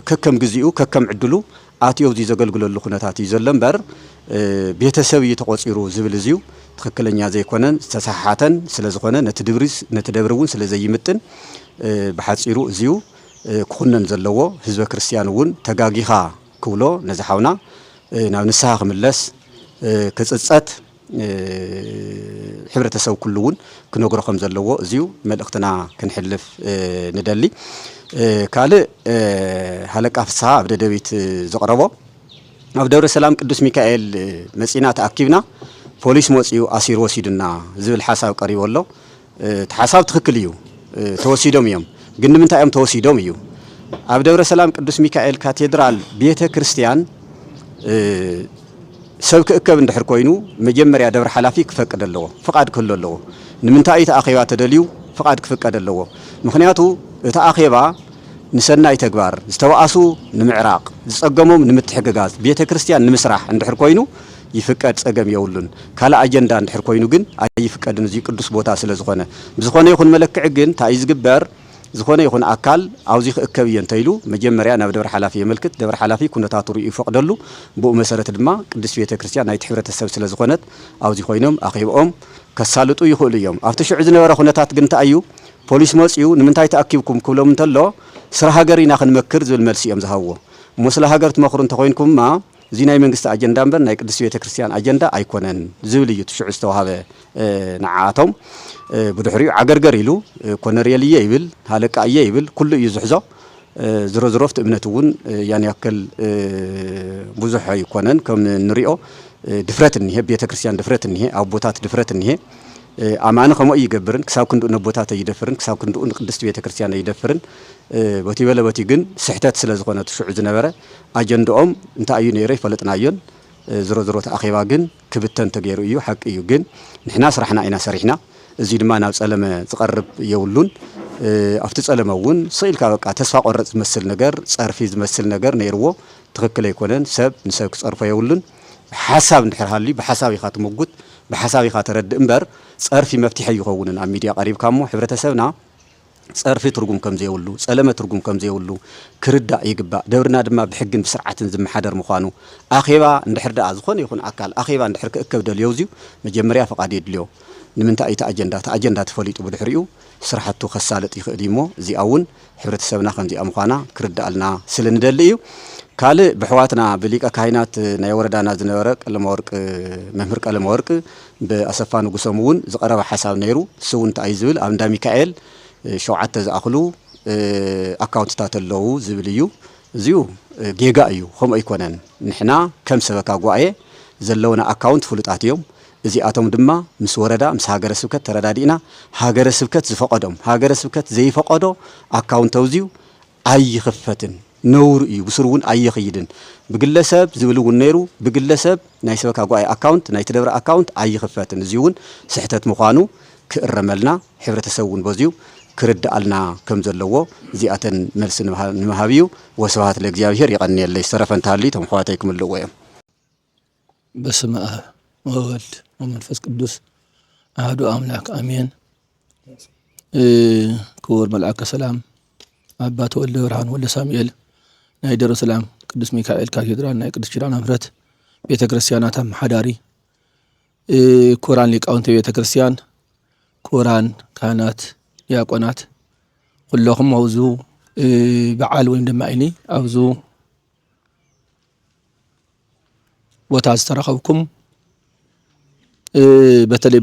[SPEAKER 1] ككم جزيو ككم عدلو آتيو زي زقل قلوا لخناتي زلم بر بيتساوي تقصيرو زبلزيو تخكلنيا زي كونن تسححاتن سلازخونه نتدبرون سلازي متن بحصيرو زيو كونن زلوا حزب كريستيانون تغاغيخا كولو نزحاونا ناو نساخ ملس كصصات حبرتساو كلون كنغرخم زلوا زيو ملختنا كنحلف ندلي كالي حلقه فصا عبد داويت زقربو ኣብ ደብረ ሰላም ቅዱስ ሚካኤል መጽና ተኣኪብና ፖሊስ ሞጽዩ ኣሲር ወሲድና ዝብል ሓሳብ ቀሪቦሎ ተሓሳብ ትክክል እዩ ተወሲዶም እዮም ግን ንምንታይ እዮም ተወሲዶም እዩ ኣብ ደብረ ሰላም ቅዱስ ሚካኤል ካቴድራል ቤተ ክርስቲያን ሰብ ክእከብ እንድሕር ኮይኑ መጀመርያ ደብረ ሓላፊ ክፈቅድ ኣለዎ ፍቃድ ክህሉ ኣለዎ ንምንታይ እቲ ኣኼባ ተደልዩ ፍቃድ ክፍቀድ ኣለዎ ምክንያቱ እቲ ኣኼባ ንሰናይ ተግባር ዝተዋኣሱ ንምዕራቅ ዝጸገሞም ንምትሕግጋዝ ቤተ ክርስቲያን ንምስራሕ እንድሕር ኮይኑ ይፍቀድ ጸገም የውሉን ካላ አጀንዳ እንድሕር ኮይኑ ግን ኣይፍቀድን እዚ ቅዱስ ቦታ ስለ ዝኾነ ብዝኾነ ይኹን መለክዕ ግን ታይ ዝግበር ዝኾነ ይኹን ኣካል ኣውዚ ክእከብ የንተይሉ መጀመርያ ናብ ደብረ ሓላፊ የመልክት ደብረ ሓላፊ ኩነታቱ ርእዩ ይፈቅደሉ ብኡ መሰረት ድማ ቅዱስ ቤተ ክርስቲያን ናይቲ ሕብረተሰብ ስለ ዝኾነት ኣውዚ ኮይኖም ኣኺብኦም ከሳልጡ ይኽእሉ እዮም ኣብቲ ሽዑ ዝነበረ ኩነታት ግን ታዩ ፖሊስ መጽዩ ንምንታይ ተኣኪብኩም ክብሎም እንተሎ ስራ ሃገር ኢና ክንመክር ዝብል መልሲ እዮም ዝሃብዎ ሙስላ ሃገር ትመክሩ እንተኮይንኩምማ እዚ ናይ መንግስቲ አጀንዳ እምበር ናይ ቅዱስ ቤተ ክርስቲያን አጀንዳ ኣይኮነን ዝብል እዩ ትሽዑ ዝተዋሃበ ንዓኣቶም ብድሕሪኡ ዓገርገር ኢሉ ኮነርየልየ ይብል ሃለቃየ ይብል ኩሉ እዩ ዝሕዞ ዝሮ ዝሮፍት እምነት እውን ያን ያክል ብዙሕ ኣይኮነን ከም ንሪኦ ድፍረት እንሄ ቤተ ክርስቲያን ድፍረት እንሄ ኣቦታት ድፍረት እንሄ ኣማነ ከምኡ ይገብርን ክሳብ ክንዱ ነቦታት ይደፍርን ክሳብ ክንዱ ቅድስት ቤተ ክርስቲያን ይደፍርን በቲ በለበቲ ግን ስሕተት ስለ ዝኾነ ትሽዑ ዝነበረ አጀንዳኦም እንታይ እዩ ነይረ ይፈለጥናዮን ዝሮ ዝሮ ተኣኺባ ግን ክብተን ተገይሩ እዩ ሓቂ እዩ ግን ንሕና ስራሕና ኢና ሰሪሕና እዚ ድማ ናብ ጸለመ ዝቀርብ የውሉን ኣብቲ ጸለመ እውን ስኢልካ በቃ ተስፋ ቆረጽ ዝመስል ነገር ጸርፊ ዝመስል ነገር ነይርዎ ትክክል ኣይኮነን ሰብ ንሰብ ክጸርፎ የውሉን ሓሳብ እንድሕርሃሊ ብሓሳብ ኢኻ ትምጉት ብሓሳብ ኢኻ ተረድእ እምበር ጸርፊ መፍትሒ ይኸውንን ኣብ ሚድያ ቀሪብካሞ ሕብረተሰብና ጸርፊ ትርጉም ከም ዘይውሉ ጸለመ ትርጉም ከም ዘይውሉ ክርዳእ ይግባእ ደብርና ድማ ብሕግን ብስርዓትን ዝመሓደር ምዃኑ ኣኼባ እንድሕር ደኣ ዝኾነ ይኹን ኣካል ኣኼባ እንድሕር ክእከብ ደልዮ እዚዩ መጀመርያ ፈቃድ የድልዮ ንምንታይ እቲ አጀንዳ ተፈሊጡ ብድሕሪኡ ስራሕቱ ከሳልጥ ይኽእል እሞ እዚኣ እውን ሕብረተሰብና ከምዚኣ ምዃና ክርዳኣልና ስለንደሊ እዩ ካልእ ብሕዋትና ብሊቀ ካህናት ናይ ወረዳና ዝነበረ ቀለመወርቅ መምህር ቀለመወርቅ ብኣሰፋ ንጉሶም እውን ዝቀረበ ሓሳብ ነይሩ እሱ እውን እንታይ ዝብል ኣብ እንዳ ሚካኤል 7 ዝኣኽሉ ኣካውንትታት ኣለዉ ዝብል እዩ እዚኡ ጌጋ እዩ ከምኡ ኣይኮነን ንሕና ከም ሰበካ ጉባኤ ዘለውና ኣካውንት ፍሉጣት እዮም እዚኣቶም ድማ ምስ ወረዳ ምስ ሃገረ ስብከት ተረዳዲእና ሃገረ ስብከት ዝፈቀዶም ሃገረ ስብከት ዘይፈቀዶ ኣካውንት ኣውዚዩ ኣይኽፈትን ነውር እዩ ብስሩ እውን ኣይኽይድን ብግለሰብ ዝብል እውን ነይሩ ብግለሰብ ናይ ሰበካ ጉባኤ ኣካውንት ናይ ተደብረ ኣካውንት ኣይኽፈትን እዚ እውን ስሕተት ምዃኑ ክእረመልና ሕብረተሰብ እውን በዚዩ ክርዳኣልና ከም ዘለዎ እዚኣተን መልሲ ንምሃብ እዩ ወስብሃት ለእግዚአብሔር ይቀኒየለይ ዝተረፈ እንተሃልዩ እቶም ኣሕዋተይ ክምልእዎ እዮም
[SPEAKER 3] በስመ አብ ወወልድ ወመንፈስ ቅዱስ አሐዱ አምላክ አሜን ክቡር መልአከ ሰላም አባ ተወልደ ብርሃን ወልደ ሳሙኤል ናይ ደብረ ሰላም ቅዱስ ሚካኤል ካቴድራል ናይ ቅዱስ ኪዳነ ምሕረት ቤተ ክርስቲያናት አመሓዳሪ ክቡራን ሊቃውንተ ቤተ ክርስቲያን ክቡራን ካህናት ዲያቆናት ኩለኹም ኣብዙ በዓል ወይም ድማ እኒ ኣብዙ ቦታ ዝተረኸብኩም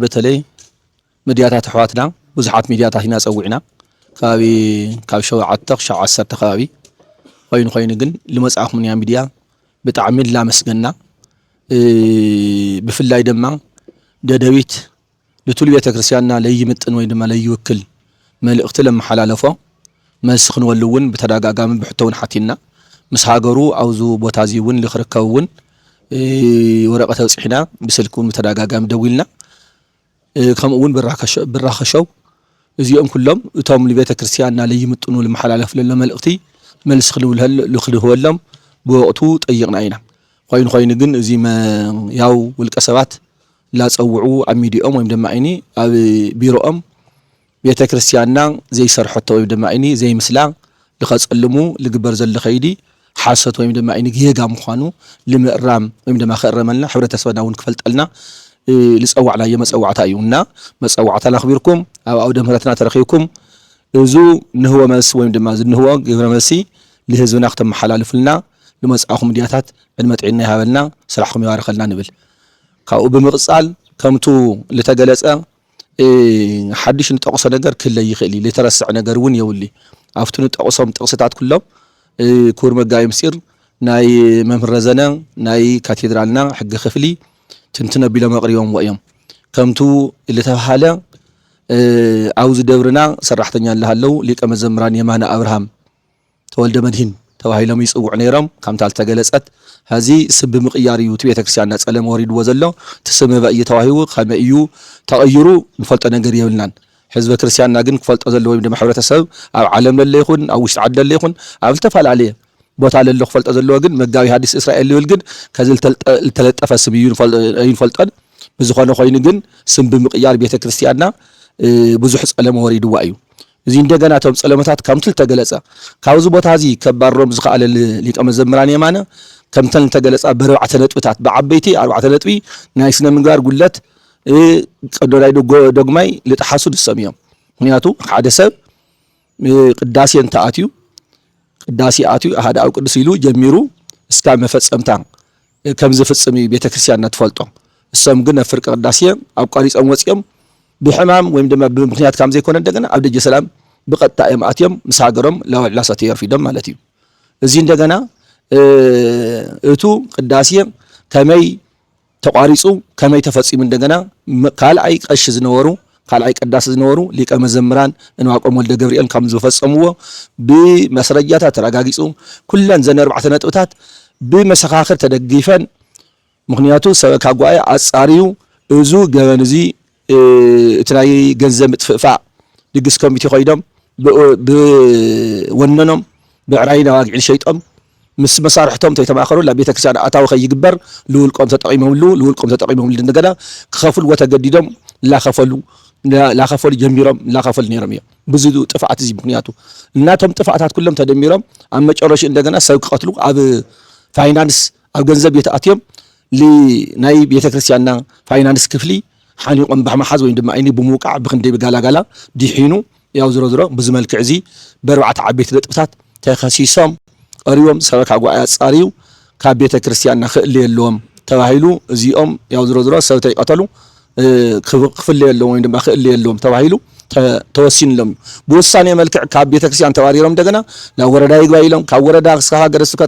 [SPEAKER 3] በተለይ ሚድያታት ኣሕዋትና ብዙሓት ሚድያታት ኢና ፀዊዕና ካብ 7 ክሳብ 10 ከባቢ ኮይኑ ግን ልመጻእኹም ያ ሚድያ ብጣዕሚ ላመስገና ብፍላይ ድማ ደደቢት ለቱል ቤተ ክርስቲያንና ለይምጥን ወይ ድማ ለይውክል መልእኽቲ ለመሓላለፎ መልሲ ክንወሉ እውን ብተደጋጋሚ ብሕቶውን ሓቲና ምስ ሃገሩ ኣብዙ ቦታ እዚ እውን ልኽርከብ እውን ወረቐት ኣውፂሕና ብስልክ እውን ብተደጋጋሚ ደዊልና ከምኡ እውን ብራኸሸው እዚኦም ኩሎም እቶም ለቤተ ክርስቲያንና ለይምጥኑ ለመሓላለፍ ለሎ መልእኽቲ መልሲ ክንህበሎም ብወቅቱ ጠይቕና ኢና ኮይኑ ግን እዚ ያው ውልቀ ሰባት ላፀውዑ ኣብ ሚድኦም ወይም ድማ እኒ ኣብ ቢሮኦም ቤተ ክርስቲያንና ዘይሰርሐቶ ወይም ድማ እኒ ዘይምስላ ልኸፀልሙ ልግበር ዘሎ ኸይዲ ሓሰት ወይም ድማ እኒ ጌጋ ምዃኑ ንምእራም ወይም ድማ ክእረመልና ሕብረተሰብና እውን ክፈልጠልና ልፀዋዕናዮ መፀዋዕታ እዩ እና መፀዋዕታ ላኽቢርኩም ኣብ ኣውደ ምህረትና ተረኺብኩም እዙ ንህቦ መልሲ ወይም ድማ ዝንህቦ ግብረ መልሲ ለህዝብና ክተመሓላልፉልና ልመጻእኹም ሚድያታት ዕድመ ጥዕና ይሃበልና ስራሕኩም ይባረኸልና ንብል ካብኡ ብምቕጻል ከምቱ ልተገለጸ ሓድሽ ንጠቕሶ ነገር ክህለ ይኽእል እዩ ልተረስዕ ነገር እውን የውሊ ኣብቲ ንጠቕሶም ጥቕስታት ኩሎም ክቡር መጋቢ ምስጢር ናይ መምህር ረዘነ ናይ ካቴድራልና ሕጊ ክፍሊ ትንትን ኣቢሎም ኣቕሪቦምዎ እዮም ከምቱ ልተባሃለ ኣብዚ ደብርና ሰራሕተኛ ኣለሃለው ሊቀ መዘምራን የማነ ኣብርሃም ተወልደ መድህን ተባሂሎም ይጽውዑ ነይሮም ከምታ ዝተገለጸት هذه سب مقياري وتبيت كريستيان صلى موريد وزلو تسمى بأي تواهيو خما ايو تغيرو نفلط نجر يولنان حزب كريستيان ناجن فلط ازلو يم محورة السبب او عالم للي يخون او اشتعد للي يخون او التفعل عليه بوت على اللي فلط ازلو جن مجاوي حديث اسرائيل اللي يولجن كذل تلت افس بيون فلطن بزخانه خوين جن سب مقيار بيت كريستياننا بزح صلى موريد وايو زين دغنا توم صلمتات كامتل تغلصا كاوز بوت هذه كبارهم زخال ليق مزمران يمانه كمتل تغلصا بربعه نطبታት بعبيتي 4 نطبي ناي سነ ምግባር ጉለት ቀዶላይ ዶግማይ ለተሐሱ ድሰሚዮም ምክንያቱ ሓደ ሰብ ቅዳሴን ተአትዩ ቅዳሴ አትዩ አሃዳ አው ቅዱስ ይሉ ጀሚሩ እስከ መፈጸምታ ከም ዝፍጽም ቤተክርስቲያን ተፈልጦ እሰም ግን ፍርቅ ቅዳሴ አብቃሪ ጸምወጽዮም بحمام ويم دم بمخنيات كام زي كون እንደገና አብ ደጀ ሰላም በቀጣ የማአትዮም ምሳገሮም ለላሳት ይርፊ ደም ማለት እዩ እዚ እንደገና እቱ ቅዳሴ ከመይ ተቋሪጹ ከመይ ተፈጽም እንደገና ካልአይ ቀሽ ዝነበሩ ካልአይ ቅዳሴ ዝነበሩ ሊቀ መዘምራን እንዋቆም ወልደ ገብርኤል ከም ዝፈጸምዎ በመስረጃታት ተረጋጊጹ ኩለን ዘነ 4 ነጥብታት በመሰኻኽር ተደግፈን ምክንያቱ ሰበካ ጓይ አጻሪው እዙ ገበንዚ እትናይ ገንዘብ ጥፍፋ ድግስ ኮሚቴ ኮይዶም በወነኖም ብዕራይና ዋግዒ ሸይጦም ምስ መሳርሕቶም ተይተማኸሩ ለቤተ ክርስቲያን አታው ከይግበር ልውልቆም ተጠቂሞም እንደገና ክኸፍሉ ወተገዲዶም ላኸፈሉ ጀሚሮም ላኸፈል ነይሮም እዮም ብዙ ጥፋት እዚ ምክንያቱ እናቶም ጥፋታት ኩሎም ተደሚሮም ኣብ መጨረሻ እንደገና ሰብ ክቀትሉ ኣብ ፋይናንስ ኣብ ገንዘብ የተአትዮም ለናይ ቤተ ክርስቲያንና ፋይናንስ ክፍሊ حانيقم بحمحاز وين دم عيني بموقع بخندي بقالا ديحينو ياو زرو بزملك عزي بربعة عبيت لطبتات تخسيسهم قريوم سواك عقوا آيات صاريو كابيت كريستيان نخلي اللوم تواهيلو زيهم ياو زرو سوتي قتلو خفلي اللوم وين دم خلي اللوم تواهيلو توسين لهم بوساني ملك كابيت كريستيان تواريرهم دغنا لا وردا يغايلهم كوردا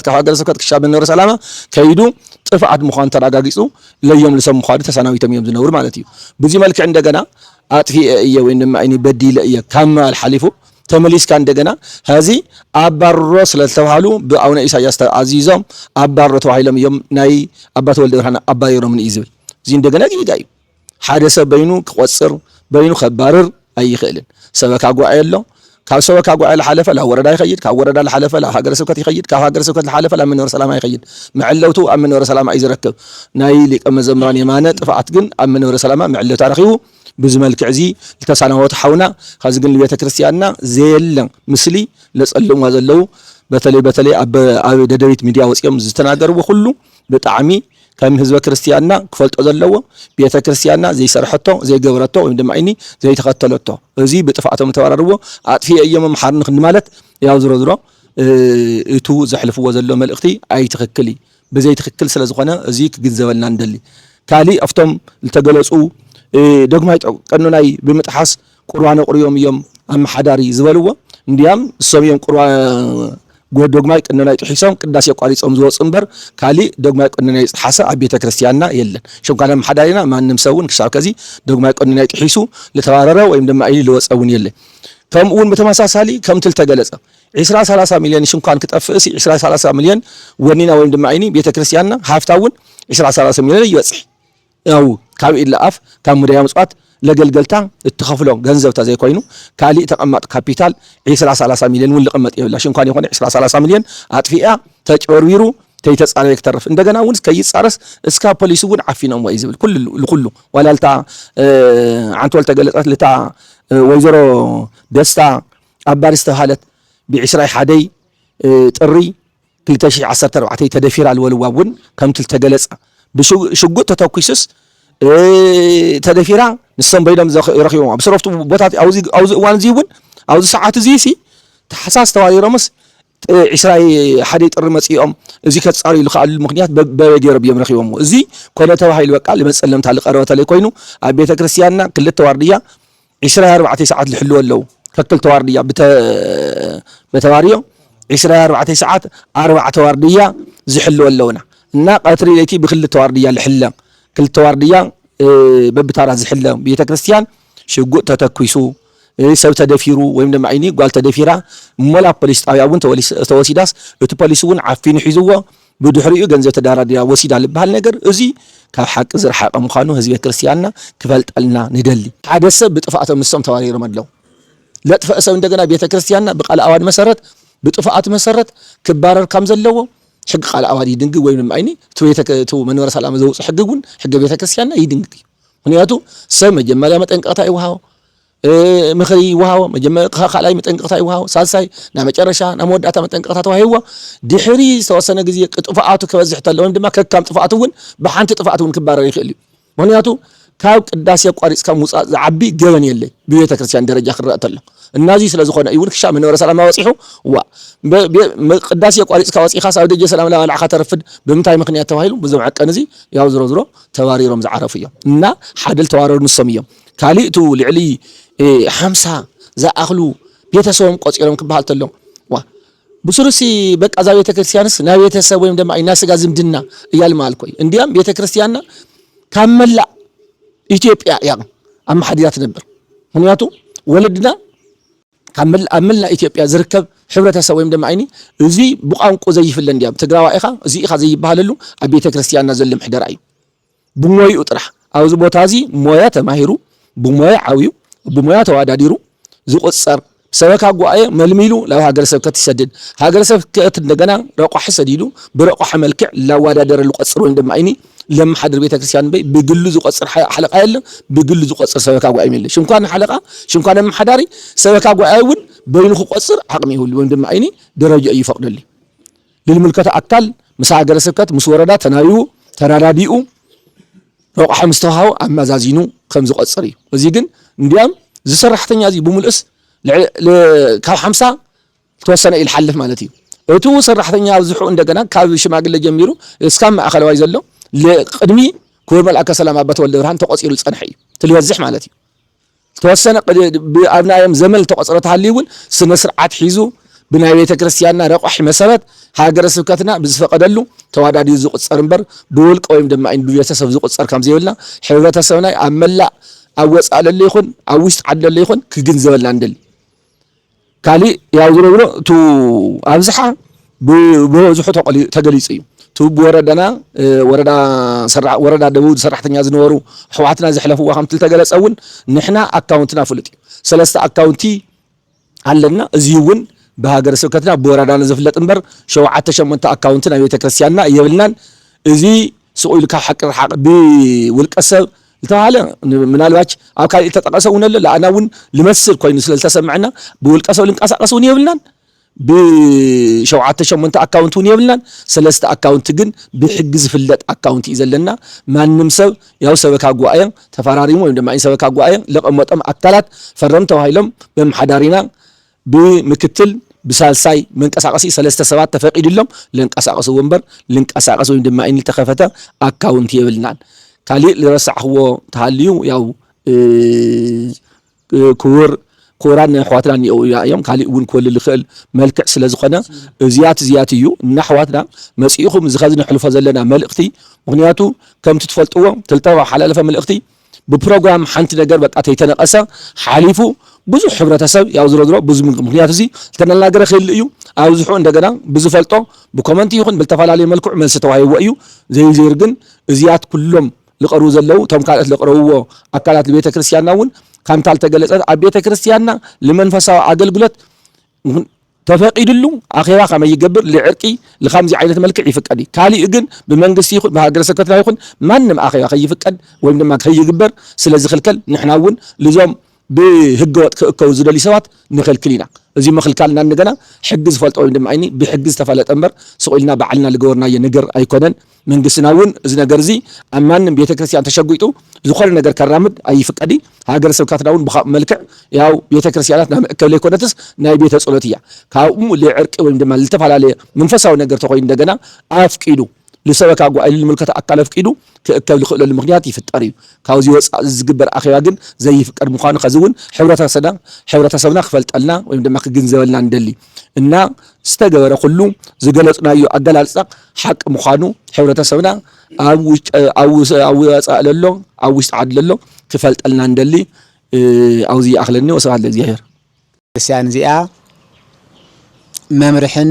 [SPEAKER 3] كهاجر سكت كشاب النور سلامه كيدو ጥፋት ምዃን ተረጋግጹ ለዮም ለሰም ምዃን ተሰናዊተም እዮም ዝነብሩ ማለት እዩ በዚህ መልክ እንደገና አጥፊ ወይንም አይኒ በዲለ ከማል ሐሊፉ ተመሊስካ እንደገና هذه አባሮ ስለተባሉ በአውነ ኢሳያስ ተአዚዞም አባሮ ተዋሂሎም እዮም ናይ አባት ወልደ ብርሃን አባይሮም ይዝብል እዚ እንደገና ይጋዩ ሓደ ሰብ በይኑ ክቆጽር በይኑ ከባርር አይኽልን ሰበካ ጓዓየሎ ካብ ሰበካ ጓዓለ ሓለፈ ላ ወረዳ ይኸይድ ካብ ወረዳ ለሓለፈ ላ ሃገረ ስብከት ይኸይድ ካብ ሃገረ ስብከት ለሓለፈ ላ መንወር ሰላማ ይኸይድ መዕለውቱ ኣብ መንወር ሰላማ ይዝረከብ ናይ ሊቀ መዘምራን የማነ ጥፋት ግን ኣብ መንወር ሰላማ መዕለውታ ረኺቡ ብዝመልክዕ እዚ ተሳናወት ሓውና ካዚ ግን ቤተ ክርስቲያንና ዘየለ ምስሊ ለጸልምዋ ዘለው በተለይ ኣብ ደደቢት ሚዲያ ወጽኦም ዝተናገርዎ ሁሉ በጣዕሚ ከም ህዝበ ክርስቲያንና ክፈልጦ ዘለዎ ቤተ ክርስቲያንና ዘይሰርሐቶ ዘይገበረቶ ወይ ድማ አይኒ ዘይተኸተለቶ እዚ ብጥፋቶም ተወራርዎ አጥፊ እዮም መሐርን ማለት ያው ዝሮ እቱ ዘሕልፍዎ ዘሎ መልእክቲ አይ ትክክሊ በዘይ ትክክል ስለ ዝኾነ እዚ ክግዘበልና እንደሊ ካሊ afቶም ዝተገለጹ ደግማይ ቀኑናይ ብምጥሓስ ቁርባን ቁርዮም እዮም አመሓዳሪ ዝበልዎ እንዲያም ሰብዮም ቁርባን ዶግማይ ቀኑናይ ጥሒሶም ቅዳሴ ቋሪጾም ዝወጽ እምበር ካሊ ዶግማይ ቀኑናይ ጽሓሰ ኣብ ቤተ ክርስቲያንና የለን ሸንካላ መሓዳሪና ማንም ሰውን ክሻብ ከዚ ዶግማይ ቀኑናይ ጥሒሱ ለተባረረ ወይም ድማ አይሊ ለወጸውን የለን ከምኡን በተመሳሳሊ ከምትል ተገለጸ 20-30 ሚሊዮን ሽንኳን ክጠፍእሲ 20-30 ሚሊዮን ወኒና ወይም ድማ አይኒ ቤተ ክርስቲያንና ሃፍታውን 20-30 ሚሊዮን ይወጽሕ ያው ካብ ኢላአፍ ካብ ሙዳያ ምጽዋት ለገልገልታ እትኸፍሎም ገንዘብ ተዘይ ኮይኑ ካሊ ተቀማጥ ካፒታል 20-30 ሚሊዮን ወልቀመጥ ይብላሽ እንኳን ይሆነ 20-30 ሚሊዮን አጥፊያ ተጨወርዊሩ ተይተጻረይ ከተርፍ እንደገና ወንስ ከይጻረስ እስካ ፖሊስ ወን አፊኖም ወይ ዝብል ኩሉ ወላልታ አንተ ወልተገለጸት ለታ ወይዘሮ ደስታ አባሪስተ ሐለት ብ20 ሓደይ ጥሪ 2014 ተደፊራ አልወልዋውን ከምትል ተገለጸ ብሽጉጥ ተተኩይስስ ተደፊራ ንሰም በይለም ረኺቦም ኣብ ሰረፍቱ ቦታት አውዚ እዋን ዚውን አውዚ ሰዓት እዚ ሲ ተሐሳስ ተዋሪሮምስ 20 ሓደ ጥሪ መጽኦም እዚ ከጻሪ ይልኻሉ ምክንያት በገረ ብየም ረኺቦም እዚ ኮነ ተዋሂል በቃ ለመጸለምታ ለቀረበ ተለይ ኮይኑ ኣብ ቤተ ክርስቲያንና ክልተ ዋርድያ 24 ሰዓት ልሕልው ኣለው ከክል ተዋርድያ በተዋሪዮ 24 ሰዓት 4 ዋርድያ ዝሕልው ኣለውና እና ቀትሪ ለይቲ ብክልተ ዋርድያ ልሕለ ክልተ ዋርድያ በብታራ ዝሕለ ቤተ ክርስቲያን ሽጉጥ ተተኩይሱ ሰብ ተደፊሩ ወይም ድማ ዓይኒ ጓል ተደፊራ ሞላ ፖሊስ ጣብያ እውን ተወሲዳስ እቲ ፖሊስ እውን ዓፊኑ ሒዝዎ ብድሕሪኡ ገንዘብ ተዳራድያ ወሲዳ ልበሃል ነገር እዚ ካብ ሓቂ ዝረሓቐ ምዃኑ ህዝቢ ክርስቲያንና ክፈልጠልና ንደሊ ሓደ ሰብ ብጥፋኣቶም ንሶም ተዋሪሮም ኣለው ለጥፈአ ሰብ እንደገና ቤተ ክርስቲያንና ብቃል ኣዋድ መሰረት ብጥፋኣት መሰረት ክባረር ከም ዘለዎ ሕጊ ቃል ኣዋድ ይድንግ ወይም ድማ ዓይኒ እቲ መንበረ ሰላም ዘውፅእ ሕጊ እውን ሕጊ ቤተ ክርስቲያንና ይድንግ ምክንያቱ ሰብ መጀመርያ መጠንቀቕታ ይወሃቦ ምኽሪ ይወሃቦ መጀመርያ ካልኣይ መጠንቀቕታ ይወሃቦ ሳልሳይ ናብ መጨረሻ ናብ መወዳእታ መጠንቀቕታ ተዋሂብዎ ድሕሪ ዝተወሰነ ግዜ ጥፋኣቱ ክበዝሕ ተሎ ወይም ድማ ከካም ጥፋኣቱ እውን ብሓንቲ ጥፋኣት እውን ክባረር ይኽእል እዩ ምክንያቱ ካብ ቅዳሴ ቋሪፅካ ምውፃእ ዝዓቢ ገበን የለ ብቤተ ክርስቲያን ደረጃ ክረአ ተሎ እናዚ ስለ ዝኾነ እውን ክሻ መንበረ ሰላም ወፂሑ ቅዳሴ ቋሪፅካ ወፂኻ ሳብ ደጀ ሰላም ላዕልዓኻ ተረፍድ ብምንታይ ምክንያት ተባሂሉ ብዙም ዕቀን እዚ ያው ዝሮ ተባሪሮም ዝዓረፉ እዮም እና ሓደል ተዋረሩ ንሶም እዮም ካሊእቱ ልዕሊ 50 ዝኣኽሉ ቤተሰቦም ቆፂሮም ክበሃል ተሎ ብሱሩሲ በቃ ዛ ቤተ ክርስቲያንስ ናይ ቤተሰብ ወይም ድማ ኢና ስጋ ዝምድና እያል ማልኮይ እንዲያም ቤተ ክርስቲያንና ካብ መላእ ኢትዮጵያ ያ ኣማሓዲራት ነበር ምክንያቱ ወለድና ካብ መላእ ኢትዮጵያ ዝርከብ ሕብረተሰብ ወይም ድማ ዓይኒ እዚ ብቋንቁ ዘይፍለ እንዲያም ትግራዋይ ኢኻ እዚ ኢኻ ዘይባሃለሉ ኣብ ቤተ ክርስቲያንና ዘሎ ምሕደራ እዩ ብሞይኡ ጥራሕ ኣብዚ ቦታ እዚ ሞያ ተማሂሩ ብሞያ ዓብዩ ብሞያ ተዋዳዲሩ ዝቁፀር ሰበካ ጉባኤ መልሚሉ ላብ ሃገረ ስብከት ይሰድድ ሃገረ ስብከት እንደገና ረቋሕ ሰዲዱ ብረቋሕ መልክዕ ላዋዳደረ ዝቆፅር ወይም ድማ ዓይኒ ለመሓድር ቤተ ክርስቲያን ብግሉ ዝቆፅር ሓለቃ የለ ብግሉ ዝቆፅር ሰበካ ጉባኤ የለ ሽንኳን ሓለቃ ሽንኳን መሓዳሪ ሰበካ ጉባኤ እውን በይኑ ክቆፅር ዓቅሚ ይሁሉ ወይም ድማ ዓይኒ ደረጃ ይፈቅደሉ ልልምልከተ ኣካል ምስ ሃገረ ስብከት ምስ ወረዳ ተናቢቡ ተራዳዲኡ ረቋሕ ምስተዋሃቦ ኣመዛዚኑ ከም ዝቆፅር እዩ እዚ ግን እንዲያም ዝሰራሕተኛ እዚ ብምልእስ ካብ 50 ተወሰነ ይልሓልፍ ማለት እዩ እቱ ሰራሕተኛ ኣብዝሑ እንደገና ካብ ሽማግለ ጀሚሩ እስካብ ማእኸለዋይ ዘሎ ለቅድሚ ክቡር መልአከ ሰላም ኣባ ተወልደ ብርሃን ተቆፂሩ ይፀንሕ እዩ ትልበዝሕ ማለት እዩ ተወሰነ ኣብናዮም ዘመን ተቆፅረ ተሃልዩን ስነ ስርዓት ሒዙ ብናይ ቤተ ክርስቲያንና ረቋሕ መሰረት ሃገረ ስብከትና ብዝፈቀደሉ ተዋዳዲዩ ዝቁፀር እምበር ብውልቅ ወይም ድማ ብቤተሰብ ዝቁፀር ከም ዘይብልና ሕብረተሰብና ኣብ መላእ ኣብ ወፃእ ለለ ይኹን ኣብ ውሽጢ ዓዲ ለለ ይኹን ክግንዘበልና እንደሊ ካሊእ ያው ዝሮ እቱ ኣብዝሓ ብብዙሑ ተገሊፁ እዩ እቱ ብወረዳና ወረዳ ደቡብ ሰራሕተኛ ዝነበሩ ኣሕዋትና ዘሕለፍዋ ከምቲ ተገለፀ እውን ንሕና ኣካውንትና ፍሉጥ እዩ ሰለስተ ኣካውንቲ ኣለና እዚ እውን በሃገረ ስብከትና ብወረዳና ዝፍለጥ እምበር 7-8 ኣካውንቲ ናይ ቤተ ክርስቲያንና የብልናን እዚ ስቁኢሉ ካብ ሓቂ ረሓቕ ብውልቀ ሰብ ዝተባሃለ ምናልባች ኣብ ካልእ ተጠቀሰ እውን ኣሎ ለኣና እውን ልመስል ኮይኑ ስለዝተሰምዐና ብውልቀ ሰብ ልንቀሳቀስ እውን የብልናን ብ7-8 ኣካውንቲ እውን የብልናን ሰለስተ ኣካውንቲ ግን ብሕጊ ዝፍለጥ ኣካውንቲ እዩ ዘለና ማንም ሰብ ያው ሰበካ ጉባኤ ተፈራሪሙ ወይም ድማ ሰበካ ጉባኤ ለቐመጦም ኣካላት ፈረም ተባሂሎም በመሓዳሪና ብምክትል ብሳልሳይ መንቀሳቀሲ ሰለስተ ሰባት ተፈቂድሎም ለንቀሳቀሱ ወንበር ልንቀሳቀስ ወይም ድማ አይን ተኸፈተ አካውንት የብልናን ካሊእ ልረሳሕዎ ተሃልዩ ያው ኩራን ኣሕዋትና እዮም ካሊእ እውን ክወልል ይኽእል መልክዕ ስለ ዝኾነ እዚያት እዩ እና ኣሕዋትና መጽኢኹም ዝኸዝነ ሕልፎ ዘለና መልእኽቲ ምክንያቱ ከምቲ ትፈልጥዎ ተልተባ ሓላለፈ መልእኽቲ ብፕሮግራም ሓንቲ ነገር በቃ ተይተነቀሰ ሓሊፉ ብዙ ሕብረተሰብ ያው ዝሮ ብዙ ምክንያቱ እዚ ተናገረ ኸይል እዩ ኣብዝሑ እንደገና ብዝፈልጦ ብኮመንት ይኹን ብልተፈላለየ መልክዕ መልስ ተዋሂብዎ እዩ ዘይር ግን እዚያት ኩሎም ልቀርቡ ዘለው ቶም ካልኦት ልቀርብዎ ኣካላት ቤተ ክርስቲያንና እውን ካምታል ተገለጸት ኣብ ቤተ ክርስቲያንና ለመንፈሳዊ አገልግሎት ተፈቂድሉ አኺራ ከመይ ይገብር ለዕርቂ ለኻምዚ ዓይነት መልክዕ ይፍቀድ ካሊእ ግን ብመንግስቲ ይኹን በሃገረ ሰከትና ይኹን ማንም አኺራ ከይፍቀድ ወይም ድማ ከይግበር ስለዚ ክልከል ንሕና እውን ልዞም ብህገወጥ ክእከቡ ዝደሊ ሰባት ንክልክል ኢና እዚ መክልካልና እንደገና ሕጊ ዝፈልጦ ወይም ድማ አይኒ ብሕጊ ዝተፈለጠ እምበር ስቁልና በዓልና ልገበርናዮ ነገር ኣይኮነን መንግስትና እውን እዚ ነገር እዚ ኣብ ማንም ቤተ ክርስቲያን ተሸጉይጡ ዝኾነ ነገር ከራምድ ኣይፍቀዲ ሃገረ ሰብካትና እውን ብመልክዕ ያው ቤተ ክርስቲያናት ናብ እከብ ለይኮነትስ ናይ ቤተ ጸሎት እያ ካብኡ ለዕርቂ ወይም ድማ ለተፈላለየ መንፈሳዊ ነገር ተኮይ እንደገና ኣፍቂዱ لسبكا قائل الملكة أكلف كيدو كأكل خلل المغنيات يفتري كاوزي وصع الزجبر أخي واجن زي فكر مخان خزون حورة سنا خفلت لنا ويمدم أخي جنزولنا ندلي إننا استجبر كلهم زجلتنا يو أجل السق حق مخانو حورة سنا أو سأل الله أو استعد له خفلت لنا ندلي ኣውዚ ኣኽለኒ ወስብሓት ለእግዚአብሔር
[SPEAKER 2] ክርስቲያን እዚኣ መምርሕን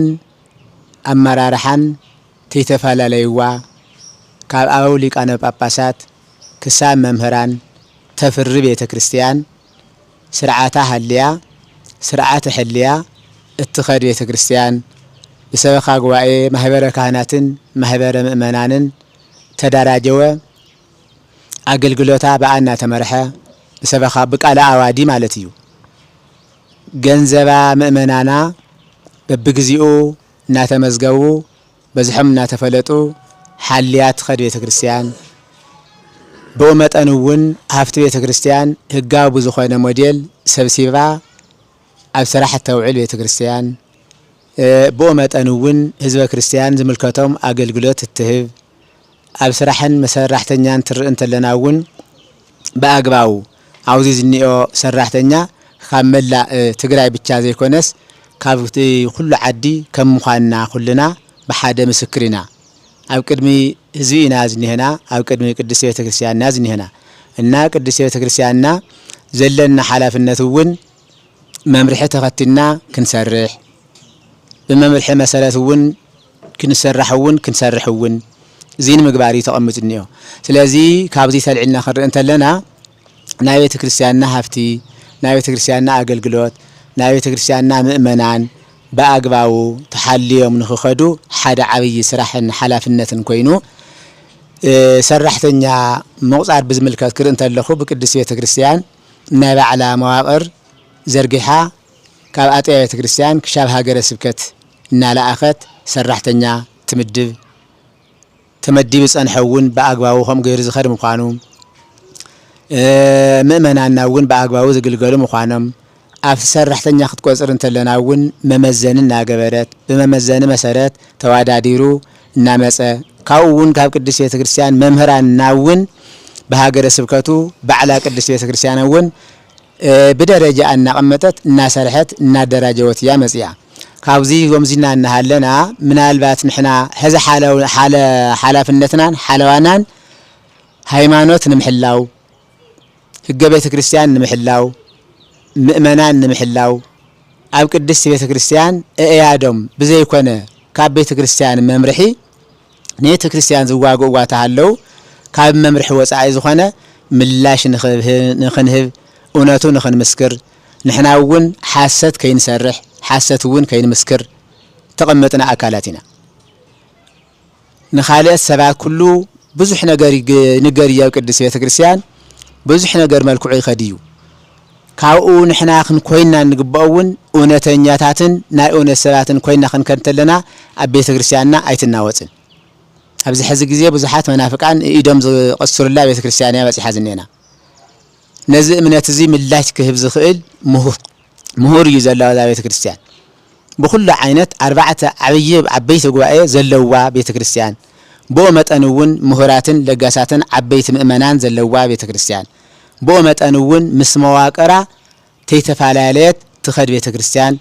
[SPEAKER 2] ኣመራርሓን ተይተፈላለዩዋ ካብ ኣበው ሊቃነ ጳጳሳት ክሳብ መምህራን ተፍሪ ቤተ ክርስቲያን ስርዓታ ሃልያ ስርዓተ ሕልያ እትኸድ ቤተ ክርስቲያን ብሰበኻ ጉባኤ ማህበረ ካህናትን ማህበረ ምእመናንን ተደራጀወ አገልግሎታ በአና ተመርሐ ብሰበኻ ብቃለ አዋዲ ማለት እዩ ገንዘባ ምእመናና በብግዚኡ እናተመዝገቡ በዝሕም እናተፈለጡ ሓልያት ኸድ ቤተ ክርስቲያን ብኡ መጠን እውን ሃፍቲ ቤተ ክርስቲያን ህጋዊ ብዝኾነ ሞዴል ሰብሲባ ኣብ ስራሕ ተውዕል ቤተ ክርስቲያን ብኡ መጠን እውን ህዝበ ክርስቲያን ዝምልከቶም አገልግሎት እትህብ ኣብ ስራሕን መሰራሕተኛን ትርኢ እንተለና እውን በአግባቡ አውዚ ዝኒኦ ሰራሕተኛ ካብ መላእ ትግራይ ብቻ ዘይኮነስ ካብቲ ኩሉ ዓዲ ከም ምዃንና ኩልና ብሓደ ምስክር ኢና ኣብ ቅድሚ ህዝቢ ኢና ዝኒህና ኣብ ቅድሚ ቅድስት ቤተ ክርስቲያንና ዝኒህና እና ቅድስት ቤተ ክርስቲያንና ዘለና ሓላፍነት እውን መምርሒ ተኸቲልና ክንሰርሕ ብመምርሒ መሰረት እውን ክንሰርሕ እውን ክንሰርሕ እውን ዚን ምግባሪ ተቐምጥ እኒኦ ስለዚ ካብዚ ተልዒልና ክንርኢ እንተለና ናይ ቤተ ክርስቲያንና ሃፍቲ ናይ ቤተ ክርስቲያንና አገልግሎት ናይ ቤተ ክርስቲያንና ምእመናን በአግባቡ ተሓልዮም ንኽኸዱ ሓደ ዓብይ ስራሕን ሓላፍነትን ኮይኑ ሰራሕተኛ መቁፃር ብዝምልከት ክርኢ እንተለኹ ብቅድስት ቤተ ክርስቲያን ናይ ባዕላ መዋቕር ዘርጊሓ ካብ ኣጥቢያ ቤተ ክርስቲያን ክሻብ ሃገረ ስብከት እናለኣኸት ሰራሕተኛ ትምድብ ተመዲብ ጸንሐውን በአግባቡ ከም ገይሩ ዝኸድ ምዃኑ ምእመናና እውን በአግባቡ ዝግልገሉ ምዃኖም ኣብ ሰራሕተኛ ክትቆፅር እንተለና እውን መመዘን እናገበረት ብመመዘን መሰረት ተዋዳዲሩ እናመፀ ካብኡ እውን ካብ ቅድስት ቤተ ክርስቲያን መምህራንና እውን በሃገረ ስብከቱ ባዕላ ቅድስት ቤተ ክርስቲያን እውን ብደረጃ እናቐመጠት እናሰርሐት እናደራጀወት እያ መፅያ ካብዚ ወምዚና እናሃለና ምናልባት ንሕና ሕዚ ሓላፍነትናን ሓለዋናን ሃይማኖት ንምሕላው ህገ ቤተ ክርስቲያን ንምሕላው ምእመናን ንምሕላው ኣብ ቅድስት ቤተ ክርስቲያን እያዶም ብዘይኮነ ካብ ቤተ ክርስቲያን መምርሒ ቤተ ክርስቲያን ዝዋግእዋ ተሃለው ካብ መምርሒ ወፃኢ ዝኾነ ምላሽ ንኽንህብ እውነቱ ንኽንምስክር ንሕና እውን ሓሰት ከይንሰርሕ ሓሰት እውን ከይንምስክር ተቐመጥና ኣካላት ኢና ንኻልኦት ሰባት ኩሉ ብዙሕ ነገር ንገር እዩ ኣብ ቅድስት ቤተ ክርስቲያን ብዙሕ ነገር መልክዑ ይኸድ እዩ ካብኡ ንሕና ክንኮይና ንግብኦ እውን እውነተኛታትን ናይ እውነት ሰባትን ኮይና ክንከድ እንተለና ኣብ ቤተ ክርስቲያንና ኣይትናወፅን ኣብዚ ሕዚ ግዜ ብዙሓት መናፍቃን ኢዶም ዝቐስሩላ ቤተ ክርስቲያን እያ በፂሓ ዝኔና ነዚ እምነት እዚ ምላሽ ክህብ ዝኽእል ምሁር እዩ ዘለዋ እዛ ቤተ ክርስቲያን ብኩሉ ዓይነት ኣርባዕተ ዓበይቲ ጉባኤ ዘለዋ ቤተ ክርስቲያን ብኡ መጠን እውን ምሁራትን ለጋሳትን ዓበይቲ ምእመናን ዘለዋ ቤተ ክርስቲያን ብኡ መጠን እውን ምስ መዋቅራ ተይተፈላለየት ትኸድ ቤተ ክርስቲያን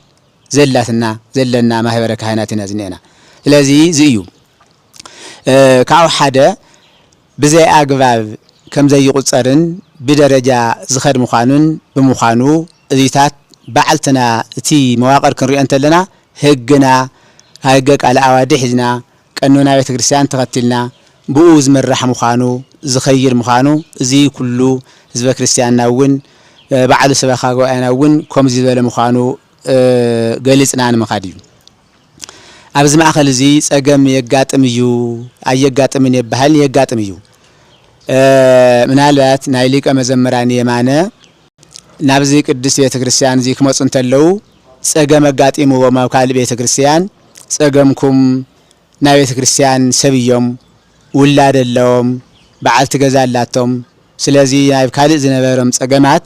[SPEAKER 2] ዘለና ማህበረ ካህናት ኢና ዝኔና ስለዚ እዚ እዩ ካብኡ ሓደ ብዘይ ኣግባብ ከም ዘይቁፀርን ብደረጃ ዝኸድ ምዃኑን ብምዃኑ እዚታት ባዓልትና እቲ መዋቕር ክንሪኦ እንተለና ህግና ህገ ቃለ ኣዋዲ ሒዝና ቀኖና ቤተ ክርስቲያን ተኸቲልና ብኡ ዝምራሕ ምዃኑ ዝኸይድ ምዃኑ እዚ ኩሉ ህዝበ ክርስቲያንና እውን ባዕሉ ሰበኻ ጉባኤና እውን ከምዚ ዝበለ ምዃኑ ገሊፅና ንምኻድ እዩ ኣብዚ ማእኸል እዚ ፀገም የጋጥም እዩ ኣየጋጥምን ይበሃል የጋጥም እዩ ምናልባት ናይ ሊቀ መዘምራን የማነ ናብዚ ቅድስት ቤተ ክርስቲያን እዚ ክመፁ እንተለው ፀገም ኣጋጢምዎም ኣብ ካልእ ቤተ ክርስቲያን ፀገምኩም ናይ ቤተ ክርስቲያን ሰብ እዮም ውላድ ኣለዎም በዓልቲ ገዛ ኣላቶም ስለዚ ናይ ካልእ ዝነበሮም ፀገማት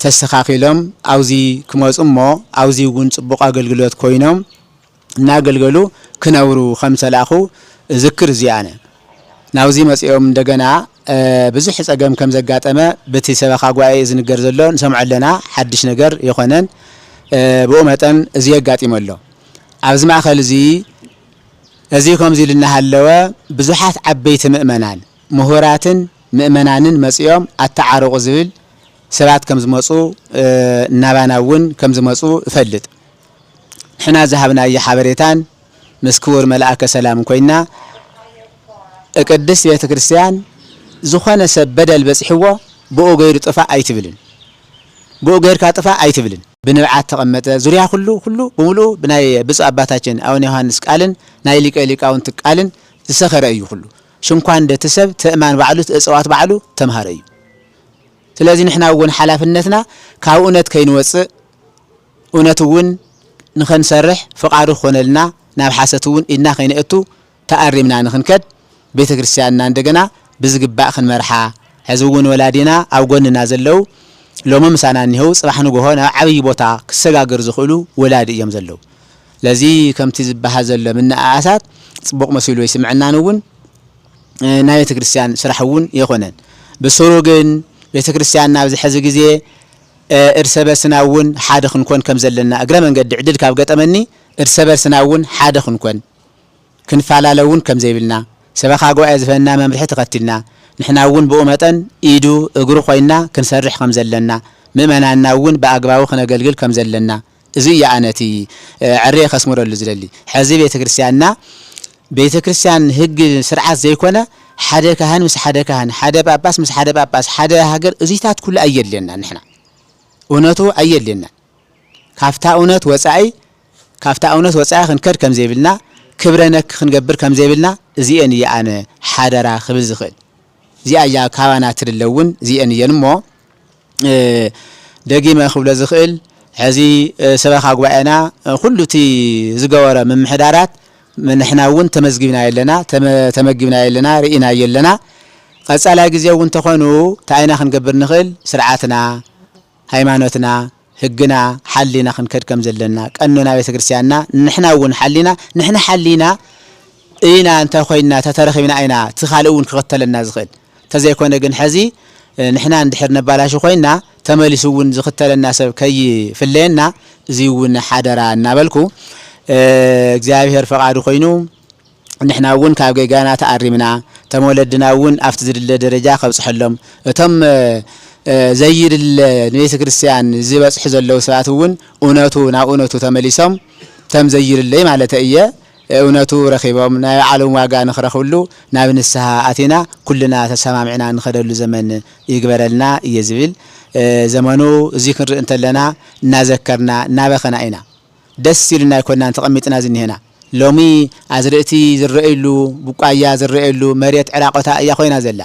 [SPEAKER 2] ተስተኻኺሎም ኣብዚ ክመፁ እሞ ኣብዚ እውን ፅቡቕ ኣገልግሎት ኮይኖም እናገልገሉ ክነብሩ ከም ተላኣኹ ዝክር እዚ ኣነ ናብዚ መፅኦም እንደገና ብዙሕ ፀገም ከም ዘጋጠመ በቲ ሰበኻ ጉባኤ ዝንገር ዘሎ ንሰምዖ ኣለና ሓድሽ ነገር ይኾነን ብኡ መጠን እዚ የጋጢሞ ኣሎ ኣብዚ ማእኸል እዚ ከምዚ ልናሃለወ ብዙሓት ዓበይቲ ምእመናን ምሁራትን ምእመናንን መፅኦም ኣተዓርቑ ዝብል ሰባት ከም ዝመጹ እናባናውን ከም ዝመጹ እፈልጥ ንሕና ዝሃብናዮ ሓበሬታን ምስክውር መልአከ ሰላም ኮይና ቅድስት ቤተ ክርስቲያን ዝኾነ ሰብ በደል በጽሕዎ ብኡ ገይሩ ጥፋ ኣይትብልን ብኡ ገይርካ ጥፋ ኣይትብልን ብንብዓት ተቐመጠ ዙርያ ኩሉ ብምሉኡ ብናይ ብፁዕ አባታችን አቡነ ዮሐንስ ቃልን ናይ ሊቀ ሊቃውንት ቃልን ዝሰኸረ እዩ ኩሉ ሽንኳን ደተ ሰብ ተእማን ባዕሉ እጽዋት ባዕሉ ተምሃረ እዩ ስለዚህ ንሕና እውን ሓላፍነትና ካብ እውነት ከይንወጽእ እውነት እውን ንኸንሰርሕ ፍቃዱ ኾነልና ናብ ሓሰት እውን ኢድና ከይንእቱ ተኣሪምና ንኽንከድ ቤተ ክርስቲያንና እንደገና ብዝግባእ ክንመርሓ ሕዚ እውን ወላዲና ኣብ ጎንና ዘለው ሎሞ ምሳና እንሄው ጽባሕ ንግሆ ናብ ዓብይ ቦታ ክሰጋገር ዝኽእሉ ወላዲ እዮም ዘለው ለዚ ከምቲ ዝበሃል ዘሎ ምንኣሳት ጽቡቕ መሲሉ ይስምዕናን እውን ናይ ቤተ ክርስቲያን ስራሕ እውን ይኾነን ብስሩ ግን ቤተ ክርስቲያን ናብ ዝሕዚ ግዜ እርሰ በርስና እውን ሓደ ክንኮን ከም ዘለና እግረ መንገዲ ዕድል ካብ ገጠመኒ እርሰ በርስና እውን ሓደ ክንኮን ክንፋላለውን ከም ዘይብልና ሰበኻ ጉባኤ ዝፈና መምርሒ ተኸትልና ንሕና እውን ብኡ መጠን ኢዱ እግሩ ኮይና ክንሰርሕ ከም ዘለና ምእመናና እውን በአግባቡ ክነገልግል ከም ዘለና እዚ ያአነቲ ዕርየ ከስምረሉ ዝደሊ ሕዚ ቤተ ክርስቲያንና ቤተ ክርስቲያን ህግ ስርዓት ዘይኮነ ሓደ ካህን ምስ ሓደ ካህን ሓደ ጳጳስ ምስ ሓደ ጳጳስ ሓደ ሃገር እዚታት ኩሉ አየለና ንሕና እውነቱ አየለና ካፍታ እውነት ወጻኢ ክንከድ ከም ዘይብልና ክብረነክ ክንገብር ከም ዘይብልና እዚአን ያአነ ሓደራ ክብል ዝኽእል እዚኣ ያ ካባና ትድለውን እዚአን እየንሞ ደጊመ ክብለ ዝኽእል ሕዚ ሰበኻ ጉባኤና ኩሉቲ ዝገበረ ምምሕዳራት ንሕና እውን ተመግብና የለና ርኢና የለና ቀጻላይ ግዜ እውን ተኾኑ ታይና ክንገብር ንኽእል ስርዓትና ሃይማኖትና ህግና ሓሊና ክንከድ ከም ዘለና ቀኖና ቤተ ክርስቲያንና ንሕና እውን ሓሊና ኢና እንተ ኮይና ተተረኺብና አይና ትኻልእ እውን ክኸተለና ዝኽእል ተዘይኮነ ግን ሕዚ ንሕና እንድሕር ነባላሽ ኮይና ተመሊሱ እውን ዝኽተለና ሰብ ከይፍለየና እዚ እውን ሓደራ እናበልኩ እግዚአብሔር ፈቃዱ ኮይኑ ንሕና እውን ካብ ገይጋና ተኣሪምና ተመወለድና እውን ኣብቲ ዝድለ ደረጃ ከብጽሐሎም እቶም ዘይድል ቤተ ክርስቲያን ዝበጽሕ ዘለው ሰባት እውን ናብ እውነቱ ተመሊሶም ተም ዘይድለይ ማለት እየ እውነቱ ረኺቦም ናይ ዓለም ዋጋ ንኽረኽብሉ ናብ ንስሐ ኣቲና ኩልና ተሰማምዕና ንኸደሉ ዘመን ይግበረልና እየ ዝብል ዘመኑ እዚ ክንርኢ እንተለና እናዘከርና እናበኸና ኢና ደስ ኢሉና ይኮናን ተቐሚጥና ዝኒሄና ሎሚ ኣዝርእቲ ዝረአየሉ ቡቃያ ዝረአየሉ መሬት ዕራቆታ እያ ኮይና ዘላ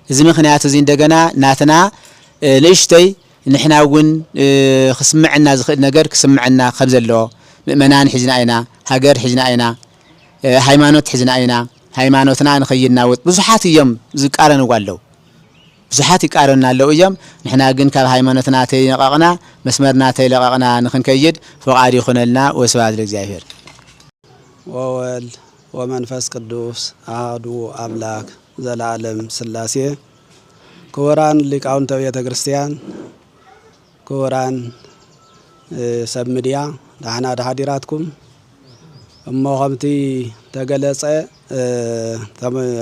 [SPEAKER 2] እዚ ምኽንያት እዚ እንደገና ናትና ንእሽተይ ንሕና እውን ክስምዕና ዝኽእል ነገር ክስምዕና ከም ዘለዎ ምእመናን ሒዝና ኢና ሃገር ሒዝና ኢና ሃይማኖት ሒዝና ኢና ሃይማኖትና ንኸይናወጥ ብዙሓት እዮም ዝቃረንዋ ኣለው ብዙሓት ይቃረኑና ኣለው እዮም ንሕና ግን ካብ ሃይማኖትና ተይነቐቕና መስመርና ተይለቐቕና ንኽንከይድ ፈቃድ ይኹነልና ወስብሐት ለእግዚአብሔር
[SPEAKER 4] ወወልድ ወመንፈስ ቅዱስ አሐዱ አምላክ ዘላለም ሥላሴ ክቡራን ሊቃውንተ ቤተ ክርስቲያን ክቡራን ሰብ ሚድያ ዳሕና ዳሓዲራትኩም እሞ ከምቲ ተገለጸ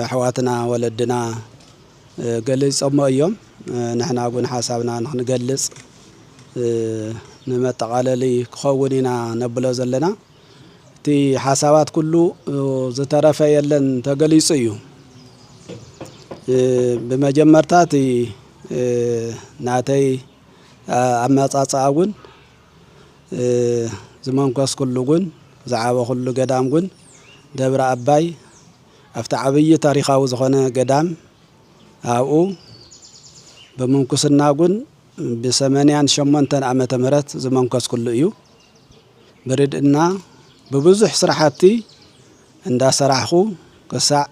[SPEAKER 4] ኣሕዋትና ወለድና ገሊፆሞ እዮም ንሕና እውን ሓሳብና ንኽንገልጽ ንመጠቃለሊ ክኸውን ኢና ነብሎ ዘለና እቲ ሓሳባት ኩሉ ዝተረፈ የለን ተገሊጹ እዩ በመጀመርታ እቲ ናተይ ኣመጻጽኣ እውን ዝመንኮስ ኩሉ ግን ዝዓበ ኩሉ ገዳም ግን ደብረ አባይ ኣብቲ ዓብይ ታሪኻዊ ዝኾነ ገዳም ኣብኡ በመንኩስና ግን ብ88 ዓመተ ምህረት ዝመንኮስ ኩሉ እዩ ብርድእና ብብዙሕ ስራሕቲ እንዳሰራሕኹ ክሳዕ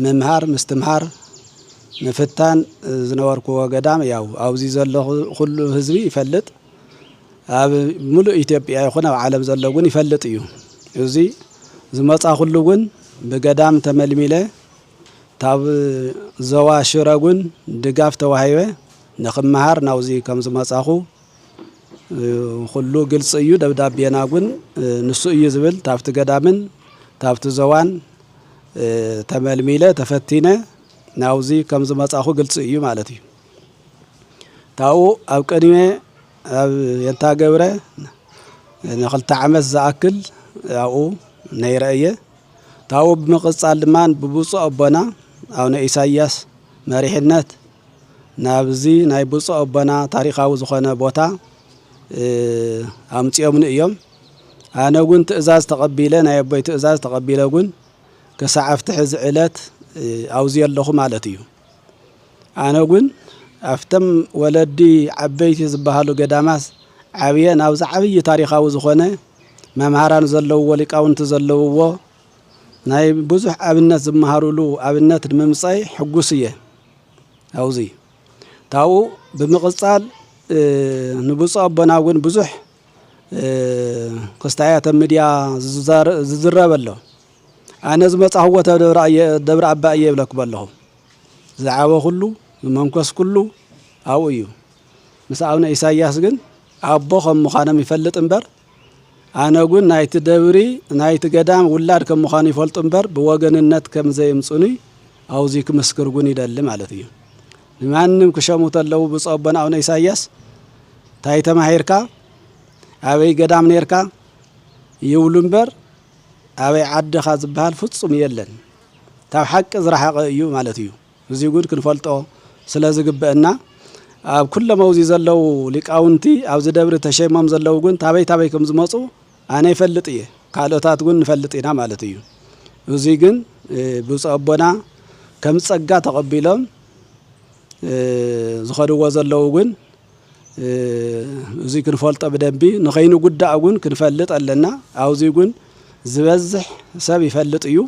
[SPEAKER 4] መምሃር ምስትምሃር ምፍታን ዝነበርክዎ ገዳም ያው ኣብዚ ዘሎ ኩሉ ህዝቢ ይፈልጥ ኣብ ሙሉእ ኢትዮጵያ ይኹን ኣብ ዓለም ዘሎ ግን ይፈልጥ እዩ እዚ ዝመጻ ኩሉ ግን ብገዳም ተመልሚለ ታብ ዘዋ ሽረ ግን ድጋፍ ተዋሂበ ንኽመሃር ናውዚ ከም ዝመጻኹ ኩሉ ግልጽ እዩ ደብዳቤና ግን ንሱ እዩ ዝብል ታብቲ ገዳምን ታብቲ ዘዋን ተመልሚለ ተፈቲነ ናውዚ ከም ዝመጻኹ ግልጽ እዩ ማለት እዩ ታው ኣብ ቀድሜ ኣብ የንታ ገብረ ንኽልተ ዓመት ዝኣክል ያው ናይ ረእየ ታው ብምቕጻል ድማን ብብፁዕ ኣቦና ኣቡነ ኢሳያስ መሪሕነት ናብዚ ናይ ብፁዕ ኣቦና ታሪኻዊ ዝኾነ ቦታ ኣምጽዮምን እዮም ኣነ ግን ትእዛዝ ተቐቢለ ናይ ኣቦይ ትእዛዝ ተቐቢለ ግን ከሳዓፍቲ ሕዚ ዕለት ኣውዚ ኣለኹ ማለት እዩ ኣነ ግን ኣፍተም ወለዲ ዓበይቲ ዝበሃሉ ገዳማት ዓብየ ናብዚ ዓብይ ታሪኻዊ ዝኾነ መምሃራን ዘለውዎ ሊቃውንቲ ዘለውዎ ናይ ብዙሕ ኣብነት ዝመሃሩሉ ኣብነት ንምምጻይ ሕጉስ እየ ኣውዚ ታው ብምቕጻል ንብፁዕ ኣቦና ግን ብዙሕ ክስታያት ሚድያ ዝዝረብ ኣሎ ኣነ ዝመጻሕዎ ደብረ ኣባ እየ ይብለኩም ኣለኹ ዝዓበ ኩሉ መንኮስ ኩሉ ኣው እዩ ምስ ኣቡነ ኢሳያስ ግን ኣቦ ከም ምዃኖም ይፈልጥ እምበር ኣነ ግን ናይቲ ደብሪ ናይቲ ገዳም ውላድ ከም ምዃኑ ይፈልጡ እምበር ብወገንነት ከም ዘይምጽኒ ኣውዚ ክምስክር ግን ይደሊ ማለት እዩ ንማንም ክሸሙት ኣለዉ ብፁዕ ኣቦና ኣቡነ ኢሳያስ ታይ ተማሂርካ ኣበይ ገዳም ነርካ ይብሉ እምበር ኣበይ ዓድኻ ዝበሃል ፍጹም የለን ታብ ሓቂ ዝረሓቐ እዩ ማለት እዩ እዚ ግን ክንፈልጦ ስለ ዝግበአና ኣብ ኩሎም ኣውዚ ዘለዉ ሊቃውንቲ ኣብዚ ደብሪ ተሸይሞም ዘለዉ ግን ታበይ ከም ዝመፁ ኣነ ይፈልጥ እየ ካልኦታት ግን ንፈልጥ ኢና ማለት እዩ እዚ ግን ብፁዕ ኣቦና ከም ጸጋ ተቐቢሎም ዝኸድዎ ዘለዉ ግን እዚ ክንፈልጦ ብደንቢ ንኸይኑ ጉዳእ ግን ክንፈልጥ ኣለና ኣውዚ ግን ዝበዝሕ ሰብ ይፈልጥ እዩ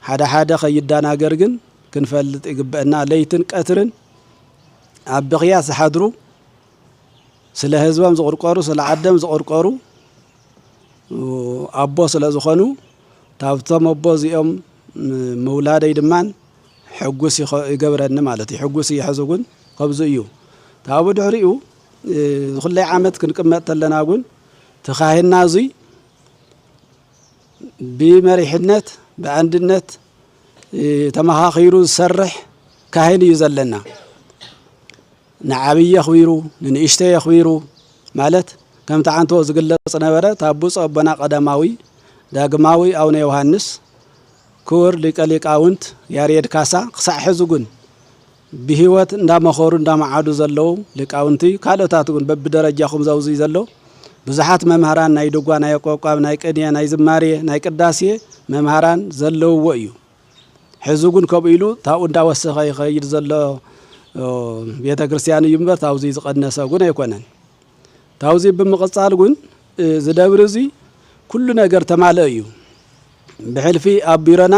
[SPEAKER 4] ሓደ ሓደ ኸይዳናገር ግን ክንፈልጥ ይግበአና ለይትን ቀትርን ኣብ ብኽያት ዝሓድሩ ስለ ህዝቦም ዝቁርቆሩ ስለ ዓደም ዝቁርቆሩ ኣቦ ስለ ዝኾኑ ታብቶም ኣቦ እዚኦም ምውላደይ ድማን ሕጉስ ይገብረኒ ማለት እዩ ሕጉስ ይሕዙ ግን ከብዚ እዩ ታብ ድሕሪኡ ኩለይ ዓመት ክንቅመጥ ተለና ግን ተኻሂና እዙይ ብመሪሕነት ብኣንድነት ተመኻኺሩ ዝሰርሕ ካህን እዩ ዘለና ንዓብይ ኣኽቢሩ ንንእሽተይ ኣኽቢሩ ማለት ከም ተዓንቶ ዝግለጽ ነበረ ታብ ብፁዕ ኣቦና ቀዳማዊ ዳግማዊ ኣቡነ ዮሃንስ ክቡር ሊቀ ሊቃውንት ያሬድ ካሳ ክሳዕ ሕዚ ግን ብህይወት እንዳመኸሩ እንዳመዓዱ ዘለዉ ሊቃውንቲ ካልኦታት ግን በብደረጃኹም ዘውዚ ዘሎ ብዙሓት መምሃራን ናይ ድጓ ናይ ኣቋቋም ናይ ቅንየ ናይ ዝማሬ ናይ ቅዳሴ መምሃራን ዘለውዎ እዩ ሕዚ ግን ከምኡ ኢሉ ታብኡ እንዳወሰኸ ይኸይድ ዘሎ ቤተ ክርስቲያን እዩ እምበር ታብዚ ዝቐነሰ ግን ኣይኮነን ታብዚ ብምቕጻል ግን ዝደብር እዚ ኩሉ ነገር ተማልአ እዩ ብሕልፊ ኣብ ቢሮና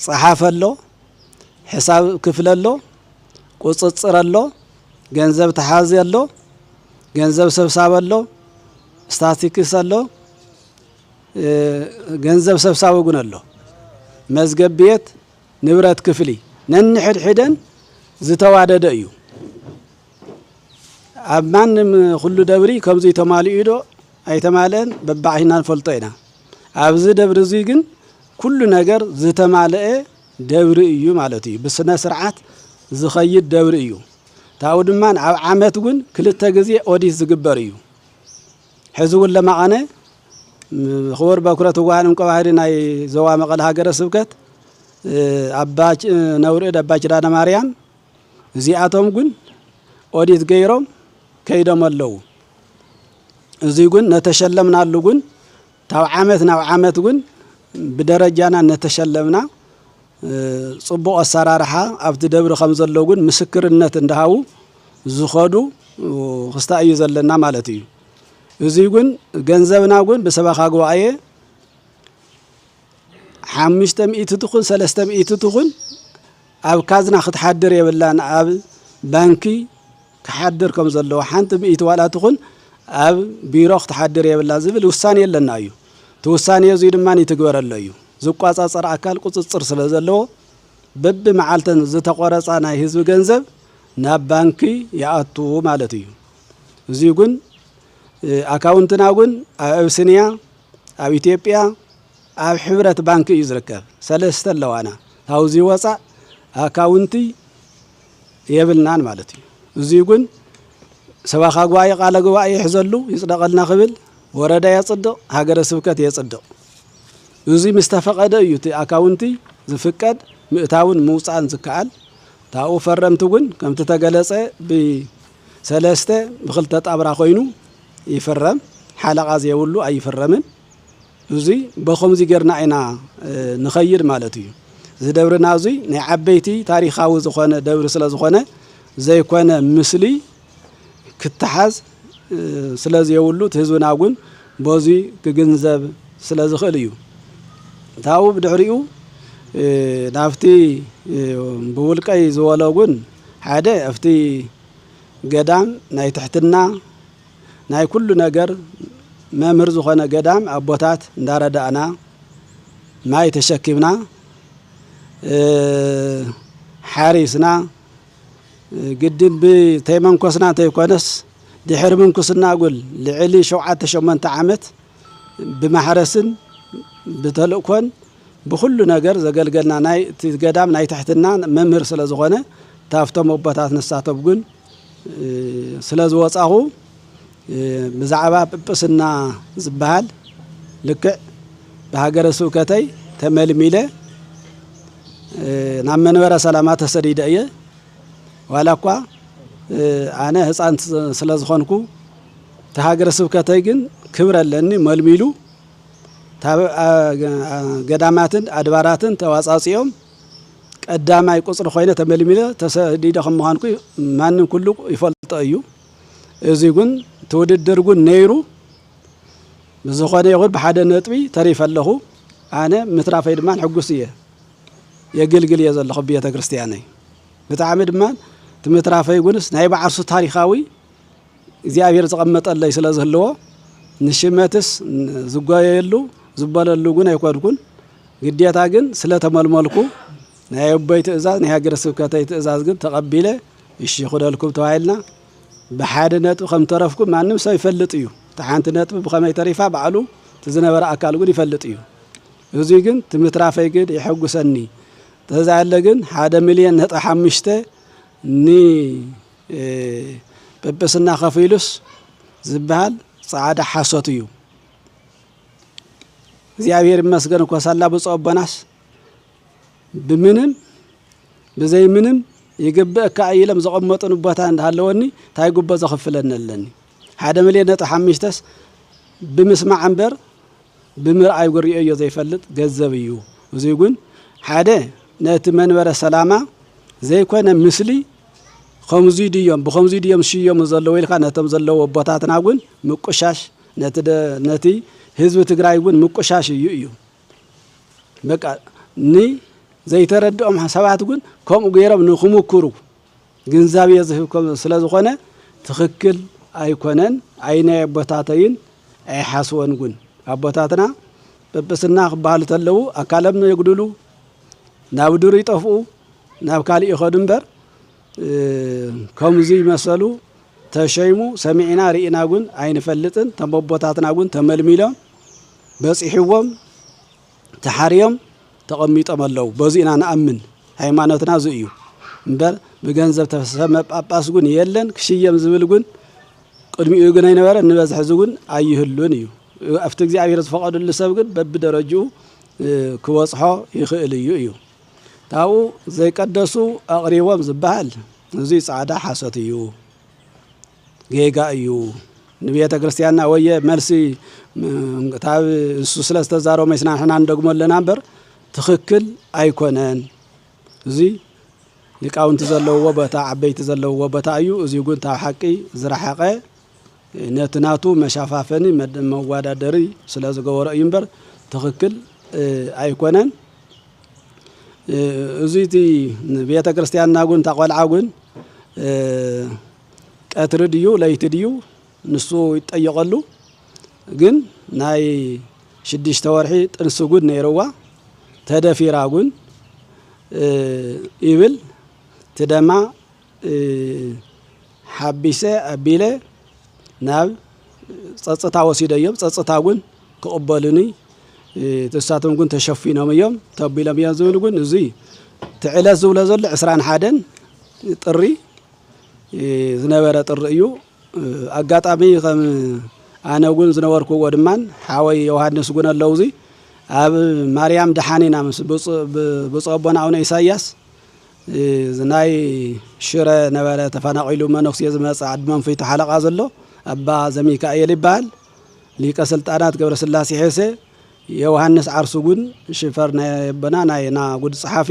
[SPEAKER 4] ጸሓፍ ኣሎ ሕሳብ ክፍል ኣሎ ቁፅጽር ኣሎ ገንዘብ ተሓዚ ኣሎ ገንዘብ ሰብሳብ ኣሎ ስታቲክስ ኣሎ ገንዘብ ሰብሳብ ግን ኣሎ መዝገብ ቤት ንብረት ክፍሊ ነንሕድሕደን ዝተዋደደ እዩ ኣብ ማንም ኩሉ ደብሪ ከምዚ ተማሊኡ ዶ ኣይተማልአን በባዕና ንፈልጦ ኢና ኣብዚ ደብሪ እዚ ግን ኩሉ ነገር ዝተማልአ ደብሪ እዩ ማለት እዩ ብስነ ስርዓት ዝኸይድ ደብሪ እዩ ታው ድማን ኣብ ዓመት ግን ክልተ ግዜ ኦዲት ዝግበር እዩ ሕዚ እውን ለማቐነ ክቡር በኩረት ዋህን እንቀባህሪ ናይ ዞባ መቐለ ሃገረ ስብከት ኣባ ነውርኤድ ኣባ ኪዳነ ማርያም እዚኣቶም ግን ኦዲት ገይሮም ከይዶም ኣለዉ እዚ ግን ነተሸለምናሉ ግን ታው ዓመት ናብ ዓመት ግን ብደረጃና ነተሸለምና ጽቡቕ ኣሰራርሓ ኣብቲ ደብሪ ከም ዘሎ ግን ምስክርነት እንዳሃቡ ዝኸዱ ክስታ እዩ ዘለና ማለት እዩ እዚ ግን ገንዘብና ግን ብሰበኻ ጉባኤ 500 ትኹን 300 ትኹን ኣብ ካዝና ክትሓድር የብላን ኣብ ባንኪ ክሓድር ከም ዘለዎ ሓንቲ 100 ዋላ ትኹን ኣብ ቢሮ ክትሓድር የብላ ዝብል ውሳኔ የለና እዩ ተውሳኔ እዚ ድማ ይትግበረሎ እዩ ዝቋጻጸር ኣካል ቁጽጽር ስለ ዘለዎ በብ መዓልተን ዝተቆረጻ ናይ ህዝቢ ገንዘብ ናብ ባንኪ ያኣቱ ማለት እዩ እዚ ግን ኣካውንትና ግን ኣብ አብሲኒያ ኣብ ኢትዮጵያ ኣብ ሕብረት ባንኪ እዩ ዝርከብ ሰለስተ ኣለዋና ታውዚ ወፃ ኣካውንቲ የብልናን ማለት እዩ እዚ ግን ሰባኻ ጉባኤ ቃለ ጉባኤ ይሕዘሉ ይጽደቀልና ክብል ወረዳ የጽድቅ ሃገረ ስብከት የጽድቅ እዚ ምስተፈቀደ እዩ እቲ አካውንቲ ዝፍቀድ ምእታውን ምውፃን ዝከኣል ታኡ ፈረምቱ ግን ከምቲ ተገለጸ ብሰለስተ ብክልተ ጣብራ ኮይኑ ይፈረም ሓለቃ ዘየብሉ ኣይፈረምን እዚ በኸምዚ ጌርና ኢና ንኸይድ ማለት እዩ ዝደብርና እዚ ናይ ዓበይቲ ታሪኻዊ ዝኾነ ደብሪ ስለ ዝኾነ ዘይኮነ ምስሊ ክትሓዝ ስለዘየብሉ ህዝብና ግን በዚ ክግንዘብ ስለዝኽእል እዩ ታው ብድሕሪኡ ናፍቲ ብውልቀይ ዝወለጉን ሓደ ኣብቲ ገዳም ናይ ትሕትና ናይ ኩሉ ነገር መምህር ዝኾነ ገዳም ኣቦታት እንዳረዳእና ማይ ተሸኪምና ሓሪስና ግድን ብተይመንኮስና እንተይኮነስ ድሕሪ ምንኩስና ጉል ልዕሊ 7-8 ዓመት ብማሕረስን ብተልእኮን ብኩሉ ነገር ዘገልገልና ናይ ገዳም ናይ ትሕትና መምህር ስለ ዝኾነ ታፍቶም ኣቦታት ንሳቶም ግን ስለ ዝወፃኹ ብዛዕባ ጵጵስና ዝበሃል ልክዕ ብሃገረ ስብከተይ ተመልሚለ ናብ መንበረ ሰላማ ተሰዲደ እየ ዋላ እኳ ኣነ ህፃን ስለ ዝኾንኩ ተሃገረ ስብከተይ ግን ክብር ኣለኒ መልሚሉ ገዳማትን ኣድባራትን ተዋጻጽኦም ቀዳማይ ቁጽሪ ኮይነ ተመልሚለ ተሰዲደ ከምዃንኩ ማንም ኩሉ ይፈልጦ እዩ እዚ ግን ተውድድር ግን ነይሩ ብዝኾነ ይኹን ብሓደ ነጥቢ ተሪፍ ኣለኹ ኣነ ምትራፈይ ድማ ሕጉስ እየ የግልግል እየ ዘለኹ ቤተ ክርስቲያነይ ብጣዕሚ ድማ ትምትራፈይ ጉንስ ናይ ባዓርሱ ታሪኻዊ እግዚአብሔር ዝቐመጠለይ ስለ ዘለዎ ንሽመትስ ዝጓየሉ ዝበለሉ ግን ኣይኮንኩን ግዴታ ግን ስለ ተመልመልኩ ናይ ኣቦይ ትእዛዝ ናይ ሃገረ ስብከተይ ትእዛዝ ግን ተቐቢለ እሺ ክደልኩም ተባሂልና ብሓደ ነጥቢ ከም ተረፍኩም ማንም ሰብ ይፈልጥ እዩ ተሓንቲ ነጥቢ ብኸመይ ተሪፋ ባዕሉ ትዝነበረ ኣካል ግን ይፈልጥ እዩ እዚ ግን ትምትራፈይ ግን ይሕጉሰኒ ተዛለ ግን 1,5 ኒ ጵጵስና ከፊሉስ ዝበሃል ጻዕዳ ሓሶት እዩ እግዚአብሔር ይመስገን እኮ ሳላ ብጾበናስ ብምንም በዘይ ምንም ይግበእካ ኢለም ዘቀመጡን ቦታ እንዳለወኒ ታይ ጉበ ዘኸፍለና ኣለኒ 1,500 ብምስማዕ እንበር ብምርኣይ ጉሪኦ እዩ ዘይፈልጥ ገንዘብ እዩ እዚ ግን ሓደ ነቲ መንበረ ሰላማ ዘይኮነ ምስሊ ከምዚ ድዮም ብከምዚ ድዮም ሽዮም ዘለዎ ኢልካ ነቶም ዘለዎ ቦታትና ግን ምቁሻሽ ነቲ ህዝብ ትግራይ ግን ምቁሻሽ እዩ በቃ ኒ ዘይተረድኦም ሰባት ግን ከምኡ ገይሮም ንኽምክሩ ግንዛብ የዝህብኩም ስለ ዝኾነ ትኽክል ኣይኮነን ኣይናይ ቦታተይን ኣይሓስወን ግን ኣቦታትና ጵጵስና ክባሃሉ ተለው ኣካለም የጉድሉ ናብ ዱር ይጠፍኡ ናብ ካልእ ይኸዱ እምበር ከምዚ መሰሉ ተሸይሙ ሰሚዕና ርኢና ግን ኣይንፈልጥን ተቦታትና ግን ተመልሚሎም በፂሕዎም ተሓርዮም ተቐሚጦም ኣለው በዚእና ንኣምን ሃይማኖትና እዚ እዩ እምበር ብገንዘብ ተሰመ ጳጳስ ግን የለን ክሽየም ዝብል ግን ቅድሚኡ ግን ኣይነበረ ንበዝሕ እዚ ግን ኣይህሉን እዩ ኣብቲ እግዚአብሔር ዝፈቀደሉ ሰብ ግን በብደረጅኡ ክወጽሖ ይኽእል እዩ ታው ዘይቀደሱ ኣቕሪቦም ዝበሃል እዚ ጻዕዳ ሓሶት እዩ ጌጋ እዩ ንቤተ ክርስቲያንና ወየ መልሲ ታብ እሱ ስለስተ ዛሮ መስና ሕና እንደግሞ ለና እምበር ትኽክል ኣይኮነን እዚ ሊቃውንቲ ዘለዎ ቦታ ዓበይቲ ዘለዎ ቦታ እዩ እዚ ግን ታብ ሓቂ ዝረሓቐ ነትናቱ መሻፋፈኒ መዋዳደሪ ስለ ዝገበረ እዩ እምበር ትኽክል ኣይኮነን እዚ ቤተ ክርስቲያንና ግን ተቆልዓ ግን ቀትሪ ድዩ ለይቲ ድዩ ንሱ ይጠየቀሉ ግን ናይ 6 ወርሒ ጥንሱ ግን ነይርዋ ተደፊራ ግን ይብል ትደማ ሓቢሰ ኣቢለ ናብ ጸጽታ ወሲደዮም ጸጽታ ግን ክቕበሉኒ ተሳቶም ግን ተሸፊኖም እዮም ተቢሎም እዮም ዝብሉ ግን እዚ ትዕለት ዝብለ ዘሎ 21 ጥሪ ዝነበረ ጥሪ እዩ ኣጋጣሚ ከም ኣነ እውን ዝነበርኩዎ ድማን ሓወይ ዮሃንስ ጉን ኣለውዚ ኣብ ማርያም ደሓኒና ምስ ብፁዕ ኣቦና ኣቡነ ኢሳያስ ዝናይ ሽረ ነበረ ተፈናቂሉ መነኩሴ ዝመጽእ ዓዲ መንፈይቱ ሓለቓ ዘሎ ኣባ ዘሚካኤል ይበሃል ሊቀ ስልጣናት ገብረ ስላሴ ሄሰ ዮሃንስ ዓርሱ ጉን ሽፈር ናይ ኣቦና ናይና ጉድ ጸሓፊ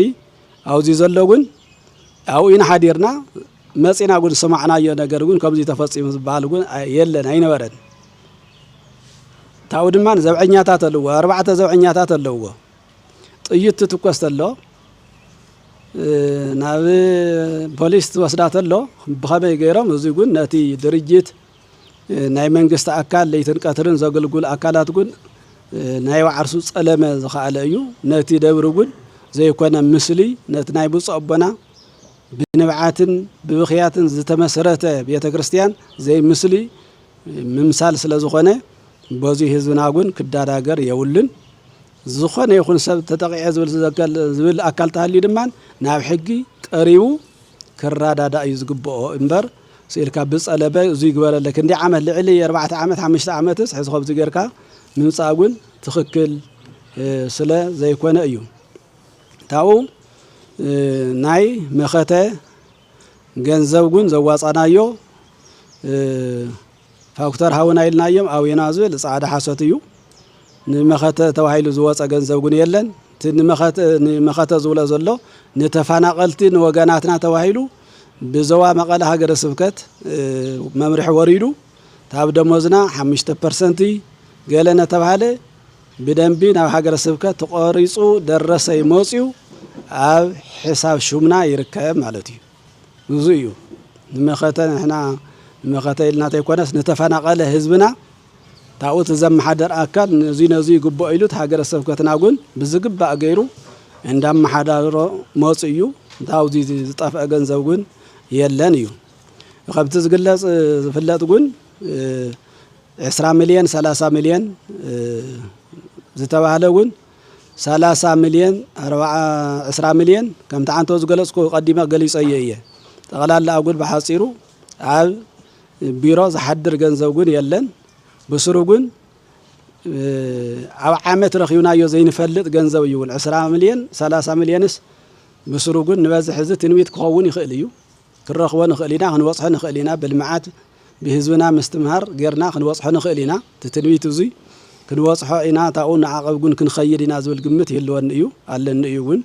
[SPEAKER 4] ኣውዚ ዘሎ ጉን ኣብኡ ኢና ሓዲርና መጺና ጉን ሰማዕናዮ ነገር ጉን ከምዚ ተፈጺሙ ዝብሃል ጉን የለን ኣይነበረን ታው ድማን ዘብዐኛታት ኣለዎ 4 ዘብዐኛታት ኣለዎ ጥይት ትትኮስ ተሎ ናብ ፖሊስ ወስዳት ኣሎ ብኸመይ ገይሮም እዚ ጉን ነቲ ድርጅት ናይ መንግስቲ ኣካል ለይትን ቀትርን ዘገልግሉ ኣካላት ጉን ናይ ዋዕርሱ ጸለመ ዝኸኣለ እዩ ነቲ ደብሩ ጉን ዘይኮነ ምስሊ ነቲ ናይ ብፁዕ ኣቦና ብንብዓትን ብብኽያትን ዝተመሰረተ ቤተ ክርስቲያን ዘይ ምስሊ ምምሳል ስለ ዝኾነ በዚ ህዝብና ጉን ክዳዳገር የውልን ዝኾነ ይኹን ሰብ ተጠቂዐ ዝብል ኣካል ተሃልዩ ድማን ናብ ሕጊ ቀሪቡ ክራዳዳ እዩ ዝግብኦ እምበር ስኢልካ ብጸለበ እዚ ይግበረለክ እንዲ ዓመት ልዕሊ 4 ዓመት 5 ዓመትስ ሕዝኸብ ዝገርካ ምምጻእ ጉን ትኽክል ስለ ዘይኮነ እዩ ታው ናይ መኸተ ገንዘብ ጉን ዘዋጻናዮ ፋክተር ሃውና ኢልናዮም ኣውና ዝብል ጻዕዳ ሓሰት እዩ ንመኸተ ተባሂሉ ዝወፀ ገንዘብ ጉን የለን ንመኸተ ዝብሎ ዘሎ ንተፈናቀልቲ ንወገናትና ተባሂሉ ብዘዋ መቐለ ሃገረ ስብከት መምርሒ ወሪዱ ታብ ደሞዝና 5% ገለነ ተባሃለ ብደንቢ ናብ ሃገረ ስብከት ተቆሪጹ ደረሰ ይመጽዩ ኣብ ሕሳብ ሹምና ይርከብ ማለት እዩ እዚ እዩ ንመኸተ ንሕና ንመኸተ ኢልና ተይኮነስ ንተፈናቀለ ህዝብና ታውት ዘመሓደር ኣካል ነዚ ይግብኦ ኢሉ ሃገረ ስብከትና ጉን ብዝግባእ ገይሩ እንዳመሓዳሮ መጽኡ እዩ ታውዚ ዝጠፍአ ገንዘብ ጉን የለን እዩ ከምቲ ዝግለጽ ዝፍለጥ ጉን 20 ሚልዮን 30 ሚልዮን ዝተባሃለ ጉን 30 ሚልዮን 20 ሚልዮን ከምቲ አንተ ዝገለጽኩ ቀዲመ ገሊጸ እየ ጠቅላላ ጉን በሐጺሩ ኣብ ቢሮ ዝሓድር ገንዘብ ጉን የለን በስሩ ጉን ኣብ ዓመት ረኺውናዮ ዘይንፈልጥ ገንዘብ እዩ 20 ሚልዮን 30 ሚልዮንስ በስሩ ጉን ንበዝሕ ህዝብ ትንቢት ክኸውን ይኽእል እዩ ክረኽቦ ንኽእል ኢና ክንወጽሖ ንኽእል ኢና ብልምዓት ብህዝብና ምስትምሃር ጌርና ክንወጽሖ ንኽእል ኢና ትንቢት እዚ ክንወጽሖ ኢና ታኡ ንዓቐብ ጉን ክንኸይድ ኢና ዝብል ግምት ይህልወን እዩ ኣለኒ እዩ ጉን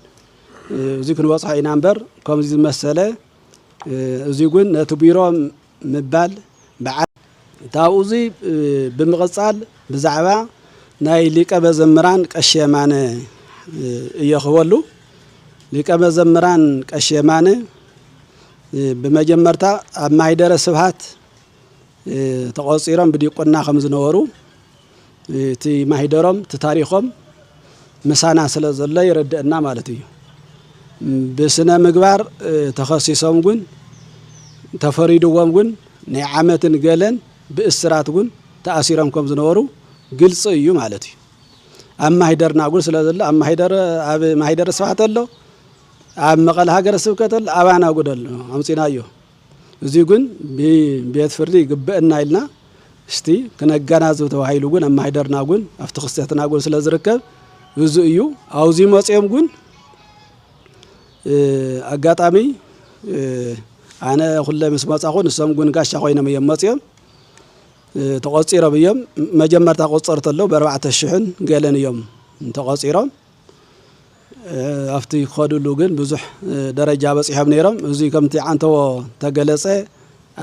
[SPEAKER 4] እዚ ክንወጽሖ ኢና እምበር ከምዚ ዝመሰለ እዚ ጉን ነቲ ቢሮ ምባል ታው እዚ ብምቕጻል ብዛዕባ ናይ ሊቀ መዘምራን ቀሸማነ እየኽበሉ ሊቀ መዘምራን ቀሸማነ በመጀመርታ ኣብ ማይደረ ስብሃት ተቆጺሮም ብዲቁና ከም ዝነበሩ እቲ ማይደሮም ተታሪኾም ምሳና ስለ ዘሎ ይረድአና ማለት እዩ ብስነ ምግባር ተኸሲሶም ጉን ተፈሪድዎም ጉን ናይ ዓመትን ገለን ብእስራት ጉን ተኣሲሮም ከም ዝነበሩ ግልጽ እዩ ማለት እዩ ኣብ ማይደርና ጉን ስለ ዘሎ ኣብ ማይደረ ስብሃት ኣሎ ኣብ መቐለ ሃገረ ስብከት ኣሎ ኣባና ጉን ኣሎ ኣምጺናዮ እዚ ጉን ቤት ፍርዲ ይግብአና ኢልና እስቲ ክነጋናዝብ ተባሂሉ ጉን ኣብ ማይደርና ጉን ኣብቲ ክስተትና ጉን ስለ ዝርከብ እዚ እዩ ኣውዚ መጽኦም ጉን ኣጋጣሚ ኣነ ኩለ ምስ መጻኹ ንሶም ጉን ጋሻ ኮይኖም እዮም መጽኦም ተቆጺሮም እዮም መጀመርታ ቆጸርት ኣሎ ብ4000 ገለን እዮም ተቆጺሮም ኣፍቲ ኮዱሉ ግን ብዙሕ ደረጃ በጽሖም ነይሮም እዚ ከምቲ አንተዎ ተገለጸ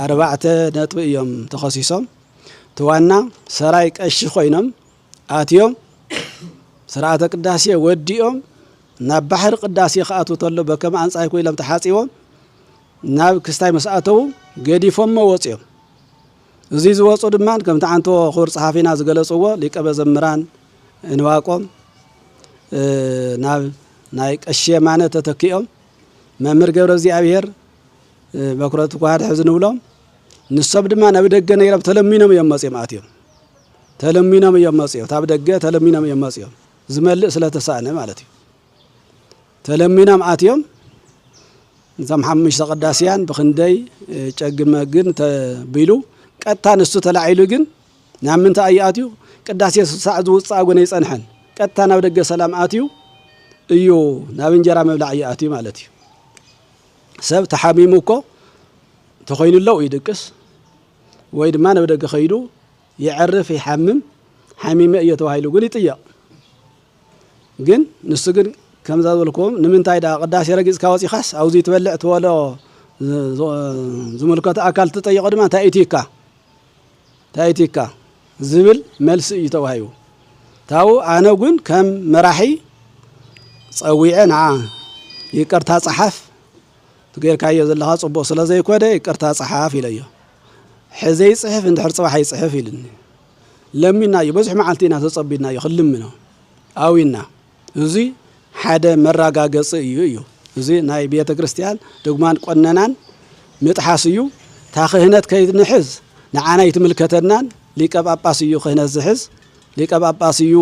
[SPEAKER 4] 4 ነጥብ እዮም ተኸሲሶም ተዋና ሰራይ ቀሺ ኮይኖም ኣትዮም ስርዓተ ቅዳሴ ወዲኦም ናብ ባሕር ቅዳሴ ከኣቱ ተሎ በከም አንጻይ ኮይሎም ተሓጺቦም ናብ ክስታይ መስኣተው ገዲፎም ወጽዮም እዚ ዝወጹ ድማን ከምቲ አንተዎ ኹር ጸሓፊና ዝገለጽዎ ሊቀ መዘምራን እንዋቆም ናብ ናይ ቀሸማነ ተተኪኦም መምህር ገብረ እግዚአብሔር በኩረት ጓድ ሕዝንብሎም ንሰብ ድማ ናብ ደገ ነይሮም ተለሚኖም እዮም መጽኦም ኣትዮም ተለሚኖም እዮም መጽኦም ታብ ደገ ተለሚኖም እዮም መጽኦም ዝመልእ ስለ ተሳእነ ማለት እዩ ተለሚኖም ኣትዮም زم حمش تقداسيان بخندي جاجن مجن تبيلو قطا نسو تلاعيلو جن نعم انت اياتيو قداسي ساعد وصا غني يصنحن قطا ناو دغ سلام اتيو ايو ناو انجرا مبلع ياتي مالتي سب تحاميموكو تخوين الله يدقس ويد ما نو دغ خيدو يعرف يحمم حميمه يتوهيلو غني طيا جن نسو جن كم زادلكم نمنتاي دا قداسي رجز كاوصي خاص اوزي تبلع تولو زملكات اكل تطيق دما تايتيكا زبل ملس يتوهيو تاو انا غن كم مراحي صويعنا يقرتا صحاف تغير كاي زلها صبو سلازي كوده يقرتا صحاف يليو حزي صحف اندحر صباح يصحف يلني لمينا يبزح معلتينا تصبينا يخلمنا اوينا زي حدا مراغاغص እዩ እዚ ናይ ቤተ ክርስቲያን ድግማን ቆነናን ምጥሓስዩ ታኽህነት ከይንሕዝ ንዓና ይትምልከተናን ሊቀ ጳጳስ እዩ ክህነት ዝሕዝ ሊቀ ጳጳስ እዩ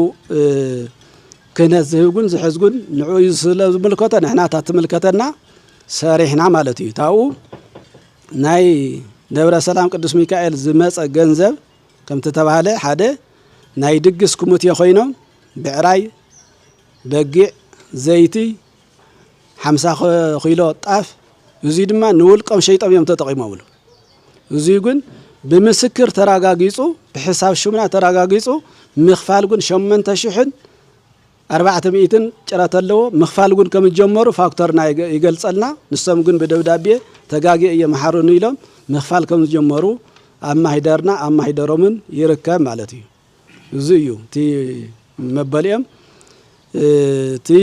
[SPEAKER 4] ክህነት ዝህብጉን ዝሕዝጉን ንዑ ስለ ዝምልከተ ንሕና ታትምልከተና ሰሪሕና ማለት እዩ ታው ናይ ደብረ ሰላም ቅዱስ ሚካኤል ዝመፀ ገንዘብ ከምቲ ተባሃለ ሓደ ናይ ድግስ ኩሙት ኮይኖም ብዕራይ በጊዕ زيتي 50 كيلو طاف يزيد ما نولقم شيطان يوم تطقيمولو يزيغن بمسكر تراغاغيصو بحساب شمنا تراغاغيصو مخفالغن 8000 400 ጭራተለው مخفالغن كم جمرو فاكتورنا يገልጸልና ንሰምግን በደብዳቤ ተጋጊ የመሐሩን ይሎም مخفال كم جمرو اما هيدرنا اما هيدرومن يركب ማለት እዩ እዚዩ ቲ መበልየም تي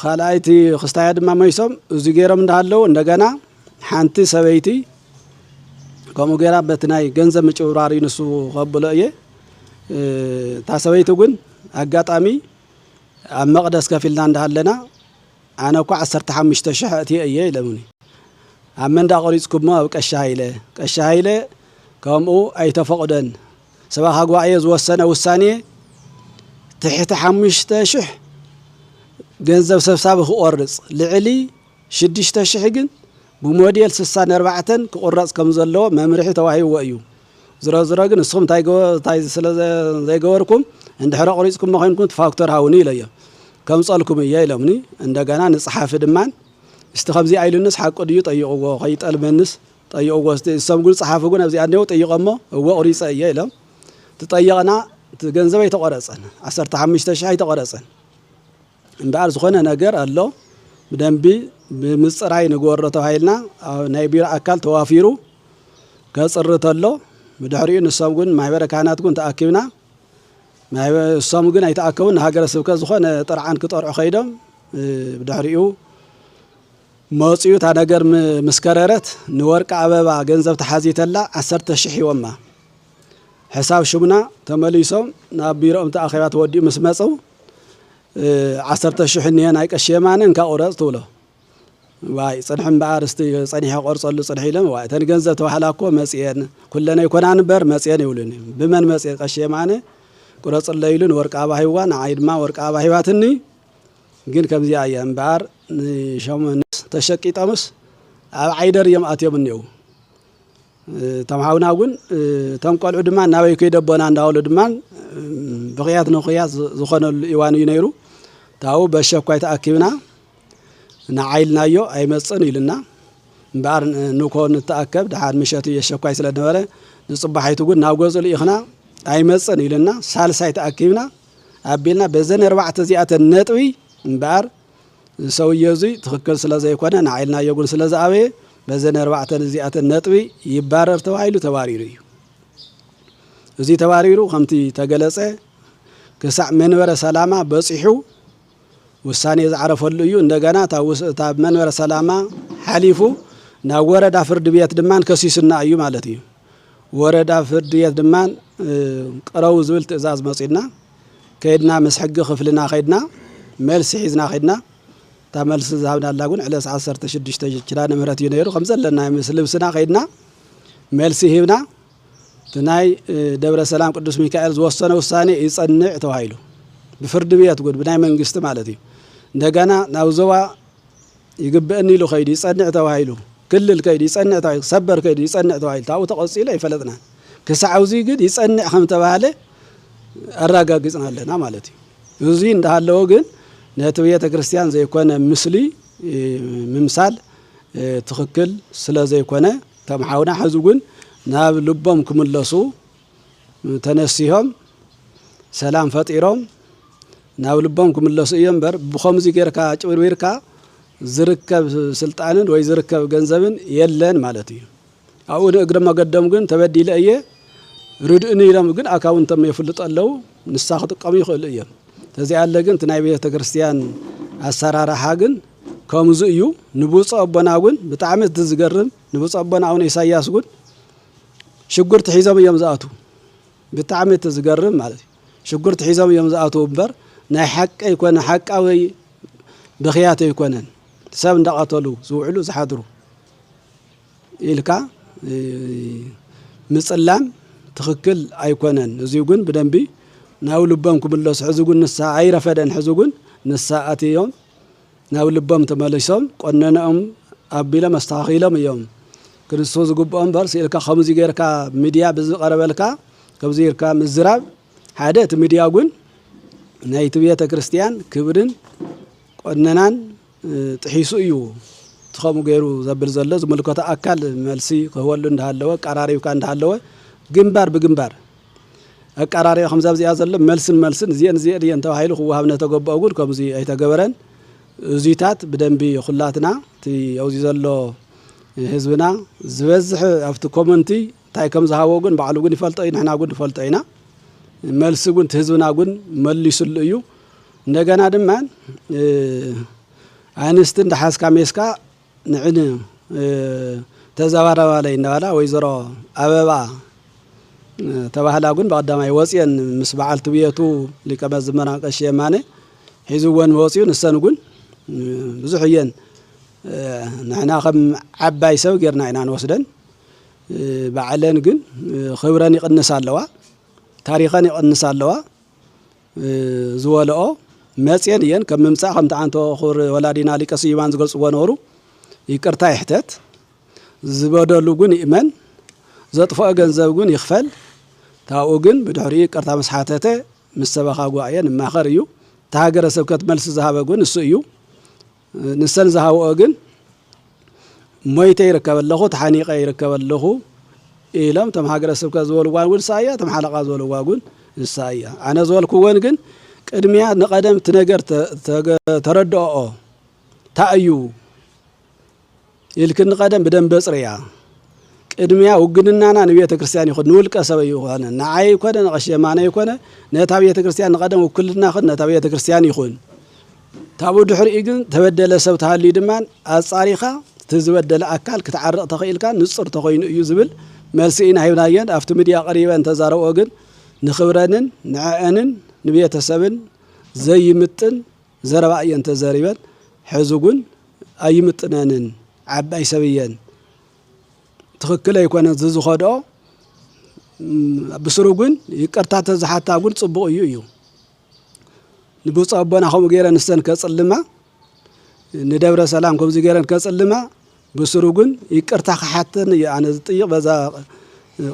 [SPEAKER 4] خلايتي خستايد ما ميسوم زي غيرم እንዳለው እንደገና ሓንቲ ሰበይቲ ከምኡ ገራ በትናይ ገንዘብ ምጭውራሪ ንሱ ቀበለየ ታሰበይቱ ግን አጋጣሚ ኣብ መቅደስ ከፊልና እንዳለና አነ እኮ 15000 እየ ይለሙኒ አመንዳ ቆሪጽኩም ኣብ ቀሻ ኃይለ ከምኡ አይተፈቅደን ሰባኻ ጓየ ዝወሰነ ውሳኔ تحت 5000 ገንዘብ ሰብሳብ ክቆርጽ ልዕሊ 6000 ግን بموديل 64 كقرص كم زلوا ممرحي توهي وأيو زرا ግን እሱም ታይ ስለ ዘይገበርኩም እንድሕረ ቆሪጽኩም መኾንኩም ፋክተር ሃውኒ ኢለየ ከም ጸልኩም እየ ኢለምኒ እንደገና ንጽሓፍ ድማን እስቲ ከምዚ አይሉንስ ሓቁ ድዩ ጠይቁዎ ከይጠልመንስ ጠይቁዎ እስቲ ሰምጉል ጽሓፍ ግን ኣብዚ አንዴው ጠይቀሞ እወ ቆሪጸ እየ ኢለም ትጠይቀና ገንዘብ አይተቆረጸን 15000 አይተቆረጸን እንዳር ዝኾነ ነገር አሎ በደንብ በምጽራይ ንጎሮ ተባይልና ናይ ቢራ አካል ተዋፊሩ ከጽርተሎ بدحريو نسام قن معبر كانت قن تأكلنا معبر السام قن يتأكلون هاجر السبكة زخون طرعان كطرع خيدم بدحريو مصيو تناجر مسكررت نورك عبابا جنزب تحازيت الله 10,000 وما حساب شبنا تمليسهم نبيرهم تأخيرات ودي مسمسو 10,000 نيان هيك الشيمان إنك أورز طوله واي صنحن بعرستي صنيح قرص له صنحي لهم واي ثاني جنزة وحلاكو مسيان كلنا يكون عن بر مسيان يقولوني بمن مسيان قشية معنا قرص الليلون ورك أبا حيوان عيد ما ورك أبا حيواتني جين كم زي أيام بعر شو من تشكي تامس عيدر يوم أتيوم النيو تمحاونا أقول تم قال عدمان ناوي كيد بنا نداول عدمان بقيات نقيات زخون الإيوان ينيرو تاو بشوف كويت أكيدنا نعيلنا يو أي مصن يلنا بعد نكون نتأكد ده مشاتي يشوكاي سلا نوره نصبح يتقول ناوجوز اللي إخنا أي مصن يلنا سالسة تأكيدنا قبلنا بزن 4 زيات النتوي بعد سوي يزي تخكر سلا زي كنا نعيلنا يقول سلا زاوي بزن 4 زيات النتوي يبارر توعيلو تواريري زي تواريرو خمتي تجلسه كسع منور سلامة بصيحو ውሳኔ ያعرفሉ እንደገና ታው መንበረ ሰላማ ሐሊፉ ና ወረዳ ፍርድ ቤት ድማን ከሲስና እዩ ማለት እዩ ወረዳ ፍርድ ቤት ድማን ቀረው ዝብል ትእዛዝ መጽና ከይድና መስሕግ ክፍልና ከይድና መልስ ሒዝና ከይድና ተመልስ ዛብናላ ግን ዕለስ 16 ችላነ ምህረት ይነሩ ከምዘለና ምስልብስና ከይድና መልስ ሂብና ትናይ ደብረ ሰላም ቅዱስ ሚካኤል ዝወሰነ ውሳኔ ይጸንዕ ተዋይሉ بفرد بيات قد بناء من قست مالتي دجانا ناوزوا يقبأني له خيدي يصنع توهيلو كل الكيد يصنع توهيل سبر كيد يصنع توهيل تاو تقصيله يفلطنا كسعوزي قد يصنع خم تباله አራጋግጽና ለና ማለት ነው እዚህ እንዳለው ግን ነጥብየተ ክርስቲያን ዘይኮነ ምስሊ ምምሳል ትክክል ስለ ዘይኮነ ተማውና ሐዙጉን ናብ ልቦም ክምለሱ ተነሲሆም ሰላም ፈጢሮም ናብ ልቦም ክምለሱ እየምበር ብኸምዚ ጌርካ ጭብርቢርካ ዝርከብ ስልጣንን ወይ ዝርከብ ገንዘብን የለን ማለት እዩ አሁን እግረ መገደም ግን ተበዲለ እየ ርድእኒ ኢሎም ግን አካውንተም ይፍልጣለው ንሳኽ ጥቅም ይኽእል እዮም ተዚ ያለ ግን ትናይ ቤተ ክርስቲያን አሰራራሃ ግን ከምዙ እዩ ንቡጽ አቦና ግን በጣም ትዝገርም ንቡጽ አቦና አሁን ኢሳይያስ ግን ሽጉርት ሒዞም እዮም ዘአቱ በጣም ትዝገርም ማለት ሽጉርት ሒዞም እዮም ዘአቱ እምበር ናይ ሐቅ ይኮነ ሐቃዊ በኺያት ይኮነን ሰብ እንዳቀተሉ ዝውዕሉ ዝሓድሩ ኢልካ ምጽላም ትክክል አይኮነን እዚው ግን በደንቢ ናው ልቦም ክምለሱ ሕዙጉን ንሳ አይረፈደን ሕዙጉን ንሳ አትዮም ናው ልቦም ተመለሶም ቆነነኦም አቢለ መስተኻኺሎም እዮም ክርስቶስ ዝግብኦም በር ሲልካ ከምዚ ጌርካ ሚዲያ ብዝቀረበልካ ከምዚ ጌርካ ምዝራብ ሓደ እቲ ሚዲያ ግን ናይ ቤተ ክርስቲያን ክብርን ቆነናን ጥሒሱ እዩ ተኸሙ ገይሩ ዘብል ዘሎ ዝምልከታ አካል መልሲ ከወሉ እንዳሃለወ ቀራሪውካ እንዳሃለወ ግንባር በግንባር አቀራሪ خمسة زي هذا መልስን زين ተባሂሉ ወሃብነ ተገባው ግን ከምዚ አይተገበረን እዚታት በደንቢ خላትና ያውዚ ዘሎ ህዝብና ዝበዝሕ አፍቲ ኮሚኒቲ ታይ ከም ዝሃቦ ግን ባዕሉ ግን ይፈልጦ ኢና ግን ይፈልጦ ኢና መልስ ግን ህዝብና ግን መልሱል እዩ እንደገና ድማ አንስት እንደሐስካ ሜስካ ንዕን ተዛዋራዋ ላይ እንደዋላ ወይዘሮ አበባ ተባህላ ግን በቀዳማይ ወጽየን ምስባዓል ትብየቱ ሊቀመዝ መናቀሽ የማነ ሒዙወን ወጽዩ ንሰን ግን ብዙሕየን ንሕና ከም ዓባይ ሰብ ጌርና ኢና ንወስደን ባዕለን ግን ክብረን ይቅንስ ኣለዋ ታሪኸን ይቅንስ ኣለዋ ዝወለኦ መጽየን እየን ከም ምምጻእ ከም ተዓንቶ ኹር ወላዲና ሊቀስ ይማን ዝገልጽዎ ነበሩ ይቅርታ ይሕተት ዝበደሉ ግን ይእመን ዘጥፎ ገንዘብ ግን ይኽፈል ታው ግን በድሕሪ ይቅርታ መስሓተተ ምሰበኻ ጓየን ማኸር እዩ ታገረ ሰብከት መልስ ዝሃበ ግን እሱ እዩ ንሰን ዝሃወ ግን ሞይተ ይርከበለኹ ተሓኒቀ ይርከበለኹ ኢሎም ተም ሃገረ ሰብከት ዝወልዋን ግን ሳያ ተም ሓለቃ ዝወልዋ ግን ሳያ አነ ዝወልኩወን ግን ቅድሚያ ንቀደም ትነገር ተረድኦ ታዩ ይልክን ቀደም በደንብ በጽሪያ ቅድሚያ ወግንናና ንቤተ ክርስቲያን ይኹን ንውልቀ ሰብ ይኹን ንዓይ ኮነ ንቀሸማነ ይኮነ ነታ ቤተ ክርስቲያን ንቀደም ወክልና ኸን ነታ ቤተ ክርስቲያን ይኹን ታቡ ድሕሪ ግን ተበደለ ሰብ ተሃሊ ድማን አጻሪኻ ትዝበደለ አካል ክትዓርቕ ተኽኢልካ ንጽር ተኾይኑ እዩ ዝብል መልሲኢና ሃይብናየን አፍቲ ሚዲያ ቀሪበን ተዛረበ ግን ንኽብረንን ንዓአንን ንቤተሰብን ዘይምጥን ዘረባየን ተዘሪበን ሕዙጉን አይምጥነንን ዓባይ ሰብየን ትክክል አይኮነ ዝዝኸደኦ ብስሩ ግን ይቅርታ ተዝሓታ ግን ጽቡቕ እዩ ንቡጽ አቦና ኸም ገይረን ንሰን ከጽልማ ንደብረ ሰላም ከምዚ ገይረን ከጽልማ ብስሩ ግን ይቅርታ ከሓተን አነ ዝጥይቅ በዛ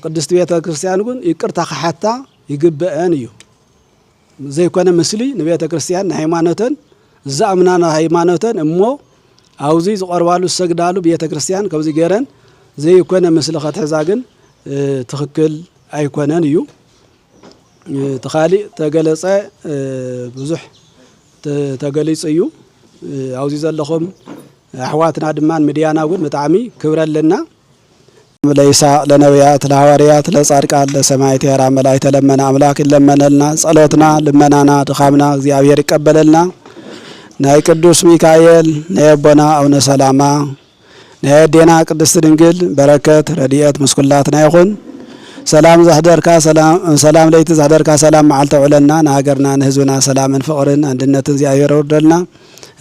[SPEAKER 4] ቅድስት ቤተ ክርስቲያን ግን ይቅርታ ከሓታ ይግበአን እዩ ዘይኮነ ምስሊ ንቤተ ክርስቲያን ሃይማኖተን ዘአምናና ሃይማኖተን እሞ አውዚ ዝቀርባሉ ሰግዳሉ ቤተ ክርስቲያን ከምዚ ገይረን ዘይኮነ ምስሊ ከተሕዛ ግን ትክክል አይኮነን እዩ ተኻሊ ተገለጸ ብዙሕ ተገሊጽ እዩ አውዚ ዘለኹም አሕዋትና ድማን ሚድያና ግን በጣዕሚ ክብረለና ለይሳቅ ለነቢያት ለሐዋርያት ለጻድቃን ለሰማዕታት የራ መላእክት ለመና አምላክ ይለመነልና ጸሎትና ልመናና ድኻምና እግዚአብሔር ይቀበለልና ናይ ቅዱስ ሚካኤል ናይ አቦና አቡነ ሰላማ ናይ ዴና ቅድስት ድንግል በረከት ረድኤት መስኩላትና ይኹን ሰላም ዘሕደርካ ሰላም ለይቲ ዘሕደርካ ሰላም መዓልተ ውለና ንሃገርና ንህዝብና ሰላምን ፍቅርን አንድነትን እግዚአብሔር ወርደልና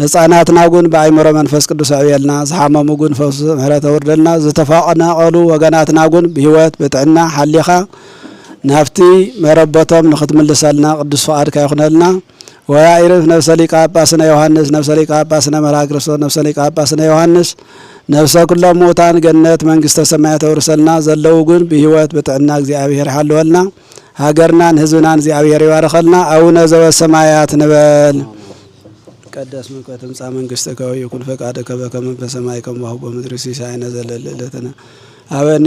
[SPEAKER 4] ህፃናትና ግን በአይምሮ መንፈስ ቅዱስ አብየልና ዝሓመሙ ግን ፈውስ ምህረት ወርደልና ዝተፋቀናቀሉ ወገናትና ግን በህይወት በጥዕና ሓሊኻ ናፍቲ መረበቶም ንኽትምልሰልና ቅዱስ ፈቃድካ ይኹነልና ወያዕርፍ ነፍሰ ሊቀ ጳጳስነ ዮሐንስ ነፍሰ ሊቀ ጳጳስነ መርሐ ክርስቶስ ነፍሰ ሊቀ ጳጳስነ ዮሐንስ ነፍሰ ኩሎም ሙታን ገነት መንግስተ ሰማያት ተወርሰልና ዘለው ግን በህይወት በጥዕና እግዚአብሔር ይሐልወልና ሀገርናን ህዝብናን እግዚአብሔር ይባርከልና። አቡነ ዘበሰማያት ንበል። ቀደስ ስምከ ትምጻእ መንግሥትከ ወይኩን ፈቃድከ በከመ በሰማይ ከማሁ በምድር ሲሳየነ ዘለለ ዕለትነ ሀበነ